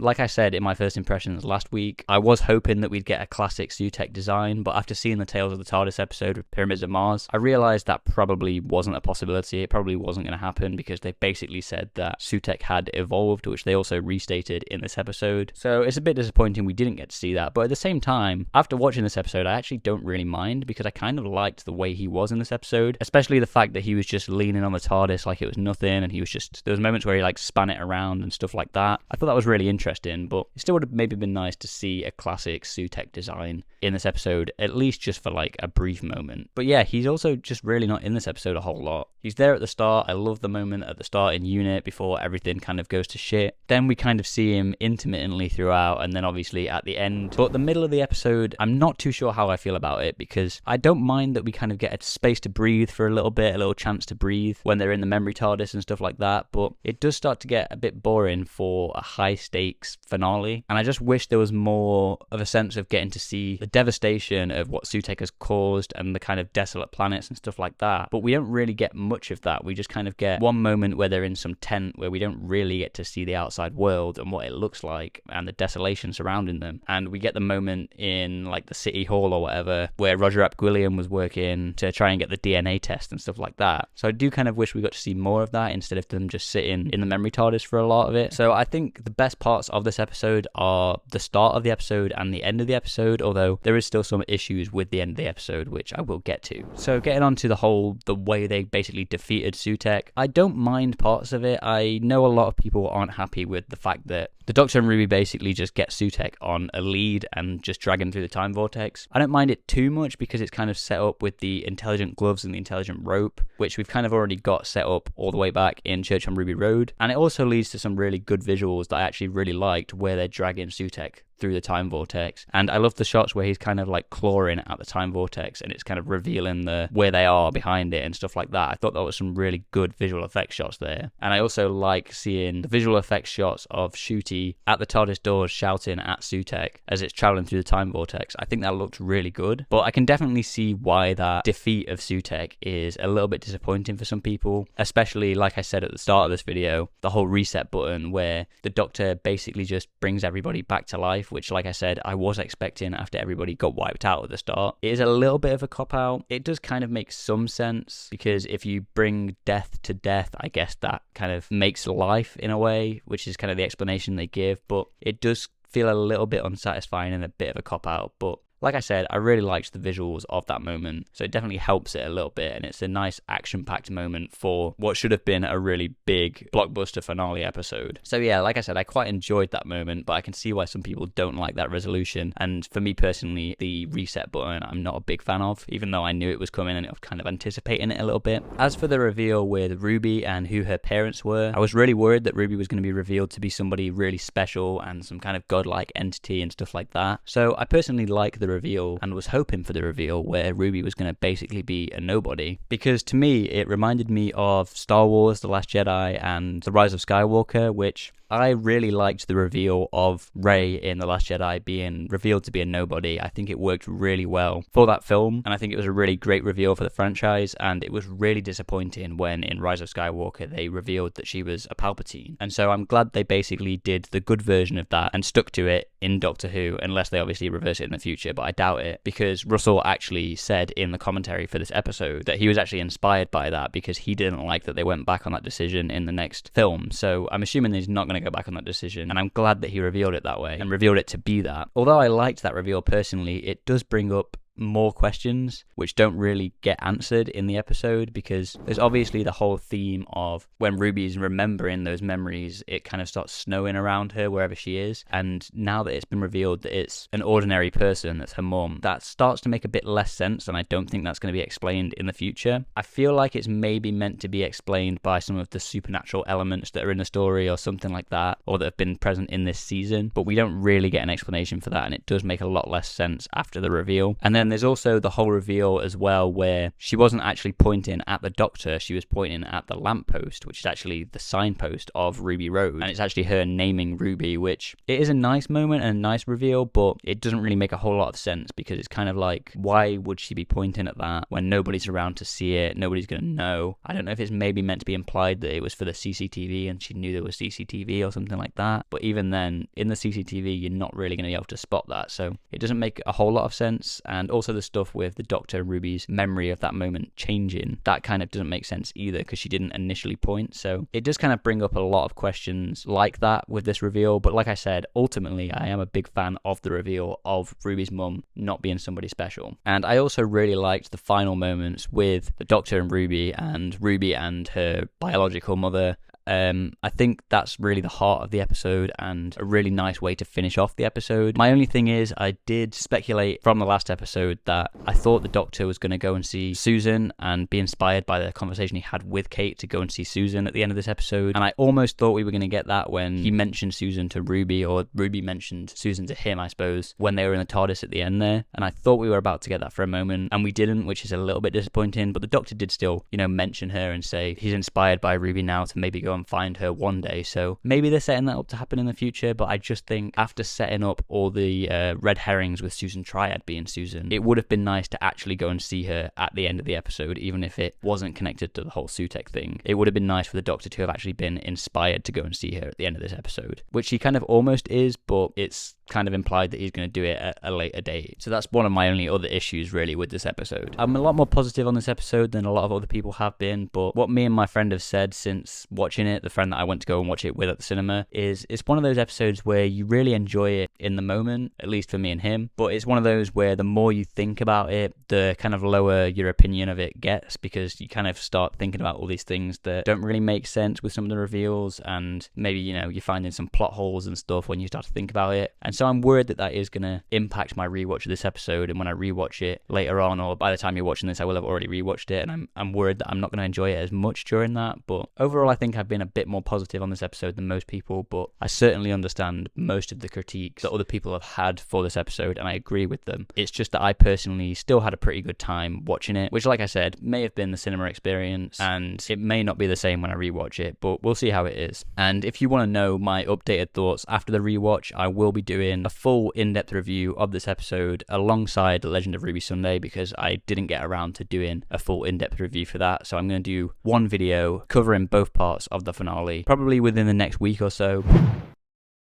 Like I said in my first impressions last week, I was hoping that we'd get a classic Sutekh design, but after seeing the Tales of the TARDIS episode with Pyramids of Mars, I realised that probably wasn't a possibility. It probably wasn't going to happen, because they basically said that Sutekh had evolved, which they also restated in this episode. So it's a bit disappointing we didn't get to see that, but at the same time, after watching this episode, I actually don't really mind, because I kind of liked the way he was in this episode, especially the fact that he was just leaning on the TARDIS like it was nothing, and he was just, there was moments where he like span it around and stuff like that. I thought that was really interesting, but it still would have maybe been nice to see a classic Sutekh design in this episode, at least just for like a brief moment. But yeah, he's also just really not in this episode a whole lot. He's there at the start. I love the moment at the start in Unit before everything kind of goes to shit. Then we kind of see him intermittently throughout, and then obviously at the end. But the middle of the episode, I'm not too sure how I feel about it, because I don't mind that we kind of get a space to breathe for a little bit, a little chance to breathe when they're in the memory TARDIS and stuff like that, but it does start to get a bit boring for a high stakes finale, and I just wish there was more of a sense of getting to see the devastation of what Sutekh has caused and the kind of desolate planets and stuff like that. But we don't really get much of that. We just kind of get one moment where they're in some tent where we don't really get to see the outside world and what it looks like and the desolation surrounding them. And we get the moment in like the city hall or whatever where Roger Ap Gwilliam was working to try and get the DNA test and stuff like that. So I do kind of wish we got to see more of that instead of them just sitting in the memory TARDIS for a lot of it. So I think the best parts of this episode are the start of the episode and the end of the episode, although there is still some issues with the end of the episode, which I will get to. So getting on to the way they basically defeated Sutekh, I don't mind parts of it. I know a lot of people aren't happy with the fact that the Doctor and Ruby basically just get Sutekh on a lead and just drag him through the time vortex. I don't mind it too much because it's kind of set up with the intelligent gloves and the intelligent rope, which we've kind of already got set up all the way back in Church on Ruby Road. And it also leads to some really good visuals that I actually really liked where they're dragging Sutekh through the time vortex. And I love the shots where he's kind of like clawing at the time vortex and it's kind of revealing where they are behind it and stuff like that. I thought that was some really good visual effects shots there. And I also like seeing the visual effects shots of Ncuti at the TARDIS doors shouting at Sutekh as it's traveling through the time vortex. I think that looked really good, but I can definitely see why that defeat of Sutekh is a little bit disappointing for some people, especially like I said at the start of this video, the whole reset button where the Doctor basically just brings everybody back to life, which like I said, I was expecting after everybody got wiped out at the start. It is a little bit of a cop-out. It does kind of make some sense because if you bring death to death, I guess that kind of makes life in a way, which is kind of the explanation they give, but it does feel a little bit unsatisfying and a bit of a cop-out. But like I said, I really liked the visuals of that moment, so it definitely helps it a little bit, and it's a nice action-packed moment for what should have been a really big blockbuster finale episode. So yeah, like I said, I quite enjoyed that moment, but I can see why some people don't like that resolution, and for me personally, the reset button I'm not a big fan of, even though I knew it was coming and I was kind of anticipating it a little bit. As for the reveal with Ruby and who her parents were, I was really worried that Ruby was going to be revealed to be somebody really special and some kind of godlike entity and stuff like that. So I personally like the reveal and was hoping for the reveal where Ruby was going to basically be a nobody, because to me it reminded me of Star Wars The Last Jedi and The Rise of Skywalker, which I really liked the reveal of Rey in The Last Jedi being revealed to be a nobody. I think it worked really well for that film, and I think it was a really great reveal for the franchise, and it was really disappointing when in Rise of Skywalker they revealed that she was a Palpatine. And so I'm glad they basically did the good version of that and stuck to it in Doctor Who, unless they obviously reverse it in the future, but I doubt it, because Russell actually said in the commentary for this episode that he was actually inspired by that because he didn't like that they went back on that decision in the next film. So I'm assuming he's not going to go back on that decision, and I'm glad that he revealed it that way and revealed it to be that. Although I liked that reveal personally, it does bring up more questions which don't really get answered in the episode, because there's obviously the whole theme of when Ruby's remembering those memories, it kind of starts snowing around her wherever she is, and now that it's been revealed that it's an ordinary person that's her mum, that starts to make a bit less sense, and I don't think that's going to be explained in the future. I feel like it's maybe meant to be explained by some of the supernatural elements that are in the story or something like that, or that have been present in this season, but we don't really get an explanation for that, and it does make a lot less sense after the reveal. And then there's also the whole reveal as well where she wasn't actually pointing at the Doctor, she was pointing at the lamppost, which is actually the signpost of Ruby Road, and it's actually her naming Ruby, which it is a nice moment and a nice reveal, but it doesn't really make a whole lot of sense, because it's kind of like, why would she be pointing at that when nobody's around to see it, nobody's going to know? I don't know if it's maybe meant to be implied that it was for the CCTV and she knew there was CCTV or something like that, but even then, in the CCTV, you're not really going to be able to spot that, so it doesn't make a whole lot of sense. And also the stuff with the Doctor and Ruby's memory of that moment changing, that kind of doesn't make sense either, because she didn't initially point, so it does kind of bring up a lot of questions like that with this reveal. But like I said, ultimately I am a big fan of the reveal of Ruby's mum not being somebody special, and I also really liked the final moments with the Doctor and Ruby and her biological mother. I think that's really the heart of the episode and a really nice way to finish off the episode. My only thing is, I did speculate from the last episode that I thought the Doctor was going to go and see Susan and be inspired by the conversation he had with Kate to go and see Susan at the end of this episode, and I almost thought we were going to get that when he mentioned Susan to Ruby, or Ruby mentioned Susan to him, I suppose, when they were in the TARDIS at the end there, and I thought we were about to get that for a moment, and we didn't, which is a little bit disappointing. But the Doctor did still, mention her and say he's inspired by Ruby now to maybe go go and find her one day. So maybe they're setting that up to happen in the future, but I just think after setting up all the red herrings with Susan Triad being Susan, it would have been nice to actually go and see her at the end of the episode, even if it wasn't connected to the whole Sutek thing. It would have been nice for the Doctor to have actually been inspired to go and see her at the end of this episode, which he kind of almost is, but it's kind of implied that he's going to do it at a later date. So that's one of my only other issues really with this episode. I'm a lot more positive on this episode than a lot of other people have been, but what me and my friend have said since watching it, the friend that I went to go and watch it with at the cinema, is it's one of those episodes where you really enjoy it in the moment, at least for me and him, but it's one of those where the more you think about it, the kind of lower your opinion of it gets, because you kind of start thinking about all these things that don't really make sense with some of the reveals, and maybe, you know, you're finding some plot holes and stuff when you start to think about it. And so I'm worried that that is going to impact my rewatch of this episode, and when I rewatch it later on, or by the time you're watching this, I will have already rewatched it, and I'm worried that I'm not going to enjoy it as much during that. But overall, I think I've been a bit more positive on this episode than most people, but I certainly understand most of the critiques that other people have had for this episode, and I agree with them. It's just that I personally still had a pretty good time watching it, which, like I said, may have been the cinema experience, and it may not be the same when I rewatch it, but we'll see how it is. And if you want to know my updated thoughts after the rewatch, I will be doing a full in-depth review of this episode alongside The Legend of Ruby Sunday, because I didn't get around to doing a full in-depth review for that. So I'm going to do one video covering both parts of the finale, probably within the next week or so.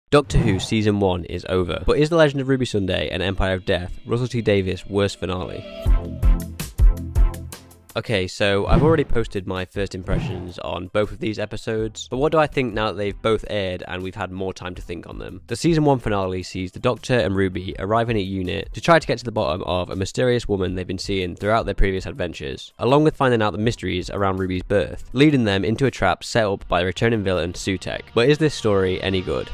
Doctor Who Season 1 is over, but is The Legend of Ruby Sunday and Empire of Death Russell T Davies' worst finale? Okay, so I've already posted my first impressions on both of these episodes, but what do I think now that they've both aired and we've had more time to think on them? The Season 1 finale sees the Doctor and Ruby arriving at UNIT to try to get to the bottom of a mysterious woman they've been seeing throughout their previous adventures, along with finding out the mysteries around Ruby's birth, leading them into a trap set up by the returning villain Sutek. But is this story any good?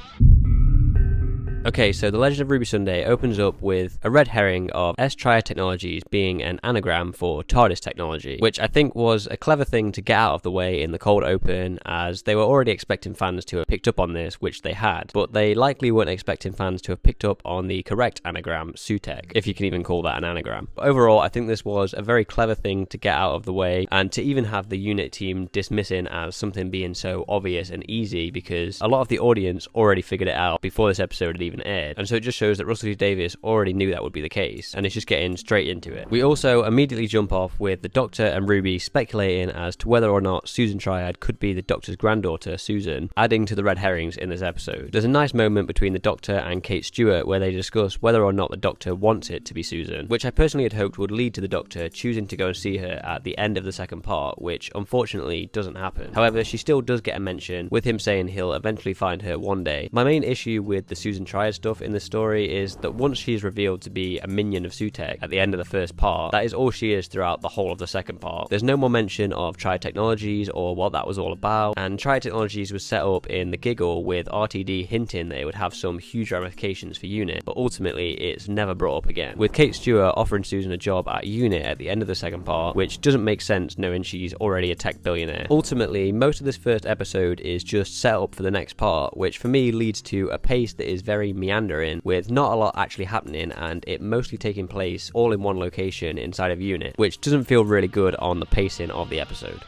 Okay, so The Legend of Ruby Sunday opens up with a red herring of S-Triad Technologies being an anagram for TARDIS technology, which I think was a clever thing to get out of the way in the cold open, as they were already expecting fans to have picked up on this, which they had, but they likely weren't expecting fans to have picked up on the correct anagram, Sutek, if you can even call that an anagram. But overall, I think this was a very clever thing to get out of the way, and to even have the UNIT team dismissing as something being so obvious and easy, because a lot of the audience already figured it out before this episode had even aired, and so it just shows that Russell T Davies already knew that would be the case, and it's just getting straight into it. We also immediately jump off with the Doctor and Ruby speculating as to whether or not Susan Triad could be the Doctor's granddaughter, Susan, adding to the red herrings in this episode. There's a nice moment between the Doctor and Kate Stewart where they discuss whether or not the Doctor wants it to be Susan, which I personally had hoped would lead to the Doctor choosing to go and see her at the end of the second part, which unfortunately doesn't happen. However, she still does get a mention, with him saying he'll eventually find her one day. My main issue with the Susan Triad stuff in this story is that once she is revealed to be a minion of Sutek at the end of the first part, that is all she is throughout the whole of the second part. There's no more mention of Triad Technologies or what that was all about, and Triad Technologies was set up in the giggle with RTD hinting that it would have some huge ramifications for UNIT, but ultimately it's never brought up again, with Kate Stewart offering Susan a job at UNIT at the end of the second part, which doesn't make sense knowing she's already a tech billionaire. Ultimately, most of this first episode is just set up for the next part, which for me leads to a pace that is very meandering, with not a lot actually happening, and it mostly taking place all in one location inside of UNIT, which doesn't feel really good on the pacing of the episode.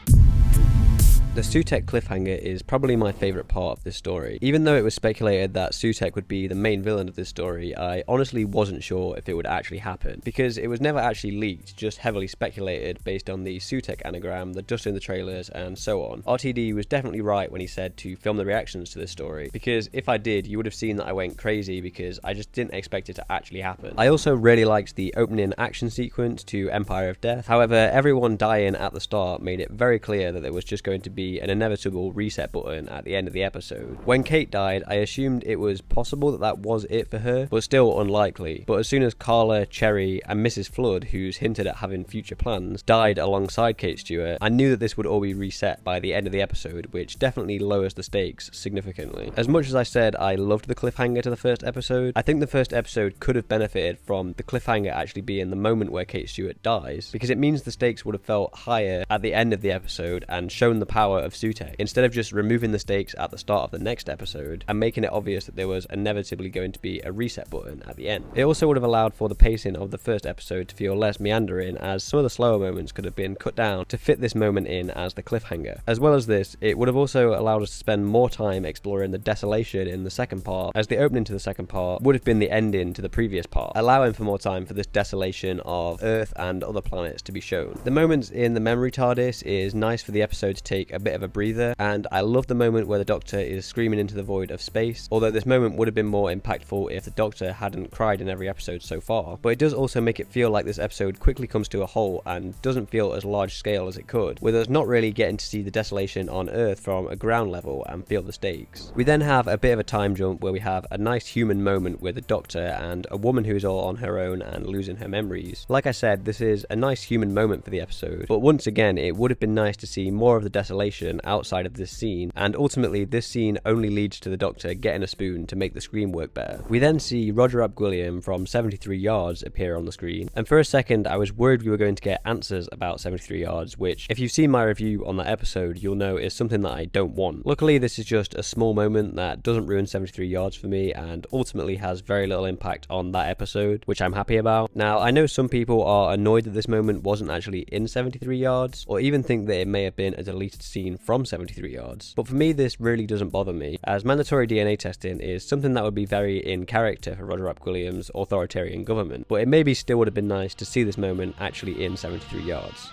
The Sutek cliffhanger is probably my favourite part of this story. Even though it was speculated that Sutek would be the main villain of this story, I honestly wasn't sure if it would actually happen, because it was never actually leaked, just heavily speculated based on the Sutek anagram, the dust in the trailers, and so on. RTD was definitely right when he said to film the reactions to this story, because if I did, you would have seen that I went crazy, because I just didn't expect it to actually happen. I also really liked the opening action sequence to Empire of Death. However, everyone dying at the start made it very clear that there was just going to be an inevitable reset button at the end of the episode. When Kate died, I assumed it was possible that that was it for her, but still unlikely. But as soon as Carla, Cherry, and Mrs. Flood, who's hinted at having future plans, died alongside Kate Stewart, I knew that this would all be reset by the end of the episode, which definitely lowers the stakes significantly. As much as I said I loved the cliffhanger to the first episode, I think the first episode could have benefited from the cliffhanger actually being the moment where Kate Stewart dies, because it means the stakes would have felt higher at the end of the episode and shown the power power of Sutek, instead of just removing the stakes at the start of the next episode and making it obvious that there was inevitably going to be a reset button at the end. It also would have allowed for the pacing of the first episode to feel less meandering, as some of the slower moments could have been cut down to fit this moment in as the cliffhanger. As well as this, it would have also allowed us to spend more time exploring the desolation in the second part, as the opening to the second part would have been the ending to the previous part, allowing for more time for this desolation of Earth and other planets to be shown. The moments in the memory TARDIS is nice for the episode to take a bit of a breather, and I love the moment where the Doctor is screaming into the void of space, although this moment would have been more impactful if the Doctor hadn't cried in every episode so far. But it does also make it feel like this episode quickly comes to a halt and doesn't feel as large scale as it could, with us not really getting to see the desolation on Earth from a ground level and feel the stakes. We then have a bit of a time jump where we have a nice human moment with the Doctor and a woman who is all on her own and losing her memories. Like I said, this is a nice human moment for the episode, but once again it would have been nice to see more of the desolation outside of this scene, and ultimately this scene only leads to the Doctor getting a spoon to make the screen work better. We then see Roger Ap Gwilliam from 73 Yards appear on the screen, and for a second I was worried we were going to get answers about 73 Yards, which if you've seen my review on that episode you'll know is something that I don't want. Luckily this is just a small moment that doesn't ruin 73 Yards for me and ultimately has very little impact on that episode, which I'm happy about. Now I know some people are annoyed that this moment wasn't actually in 73 Yards, or even think that it may have been a deleted scene from 73 Yards, but for me this really doesn't bother me, as mandatory DNA testing is something that would be very in character for Roger Ap Gwilliam's authoritarian government, but it maybe still would have been nice to see this moment actually in 73 Yards.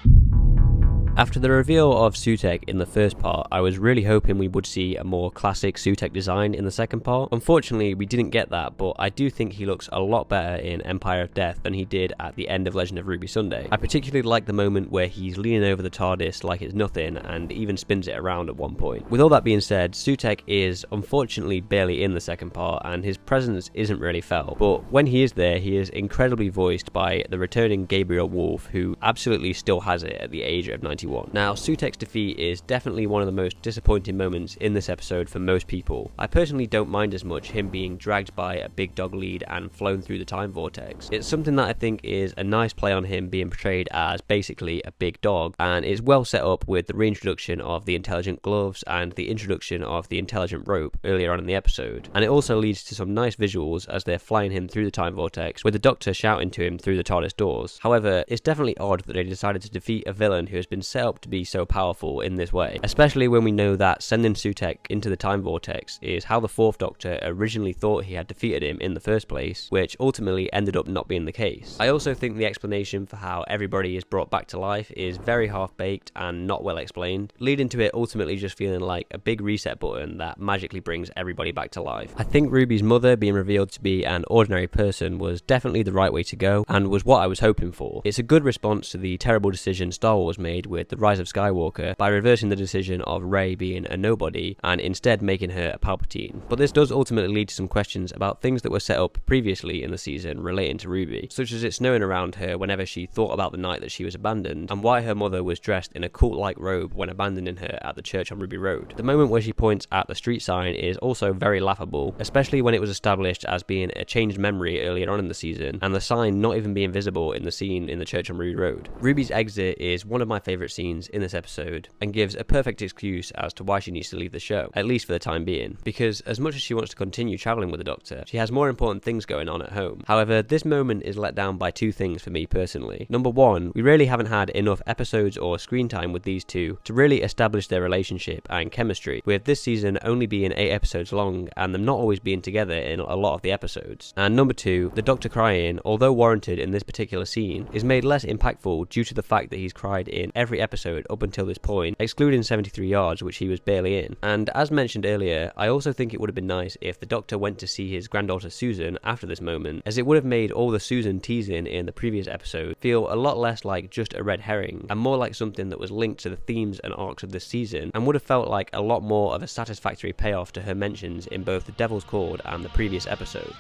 After the reveal of Sutek in the first part, I was really hoping we would see a more classic Sutek design in the second part. Unfortunately, we didn't get that, but I do think he looks a lot better in Empire of Death than he did at the end of Legend of Ruby Sunday. I particularly like the moment where he's leaning over the TARDIS like it's nothing and even spins it around at one point. With all that being said, Sutek is unfortunately barely in the second part and his presence isn't really felt, but when he is there, he is incredibly voiced by the returning Gabriel Wolf, who absolutely still has it at the age of 91. Now, Sutek's defeat is definitely one of the most disappointing moments in this episode for most people. I personally don't mind as much him being dragged by a big dog lead and flown through the time vortex. It's something that I think is a nice play on him being portrayed as basically a big dog, and is well set up with the reintroduction of the intelligent gloves and the introduction of the intelligent rope earlier on in the episode. And it also leads to some nice visuals as they're flying him through the time vortex, with the Doctor shouting to him through the TARDIS doors. However, it's definitely odd that they decided to defeat a villain who has been set up to be so powerful in this way, especially when we know that sending Sutek into the time vortex is how the Fourth Doctor originally thought he had defeated him in the first place, which ultimately ended up not being the case. I also think the explanation for how everybody is brought back to life is very half-baked and not well explained, leading to it ultimately just feeling like a big reset button that magically brings everybody back to life. I think Ruby's mother being revealed to be an ordinary person was definitely the right way to go, and was what I was hoping for. It's a good response to the terrible decision Star Wars made with The Rise of Skywalker by reversing the decision of Rey being a nobody and instead making her a Palpatine. But this does ultimately lead to some questions about things that were set up previously in the season relating to Ruby, such as it snowing around her whenever she thought about the night that she was abandoned, and why her mother was dressed in a cult-like robe when abandoning her at the church on Ruby Road. The moment where she points at the street sign is also very laughable, especially when it was established as being a changed memory earlier on in the season, and the sign not even being visible in the scene in the church on Ruby Road. Ruby's exit is one of my favourite scenes in this episode, and gives a perfect excuse as to why she needs to leave the show, at least for the time being, because as much as she wants to continue travelling with the Doctor, she has more important things going on at home. However, this moment is let down by two things for me personally. Number one, we really haven't had enough episodes or screen time with these two to really establish their relationship and chemistry, with this season only being 8 episodes long and them not always being together in a lot of the episodes. And number two, the Doctor crying, although warranted in this particular scene, is made less impactful due to the fact that he's cried in every episode up until this point, excluding 73 Yards, which he was barely in. And as mentioned earlier, I also think it would have been nice if the Doctor went to see his granddaughter Susan after this moment, as it would have made all the Susan teasing in the previous episode feel a lot less like just a red herring, and more like something that was linked to the themes and arcs of this season, and would have felt like a lot more of a satisfactory payoff to her mentions in both The Devil's Chord and the previous episode.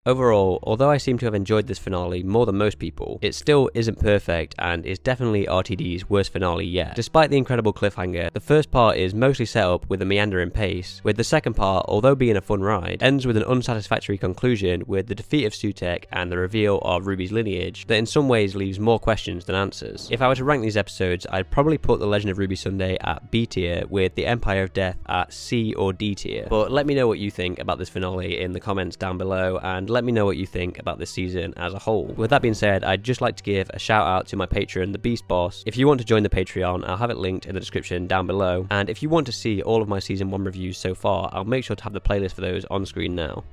Overall, although I seem to have enjoyed this finale more than most people, it still isn't perfect and is definitely RTD's worst finale yet. Despite the incredible cliffhanger, the first part is mostly set up with a meandering pace, with the second part, although being a fun ride, ends with an unsatisfactory conclusion with the defeat of Sutek and the reveal of Ruby's lineage that in some ways leaves more questions than answers. If I were to rank these episodes, I'd probably put The Legend of Ruby Sunday at B tier, with The Empire of Death at C or D tier. But let me know what you think about this finale in the comments down below, and let me know what you think about this season as a whole. With that being said, I'd just like to give a shout out to my patron, the Beast Boss. If you want to join the Patreon, I'll have it linked in the description down below, and if you want to see all of my season 1 reviews so far, I'll make sure to have the playlist for those on screen now.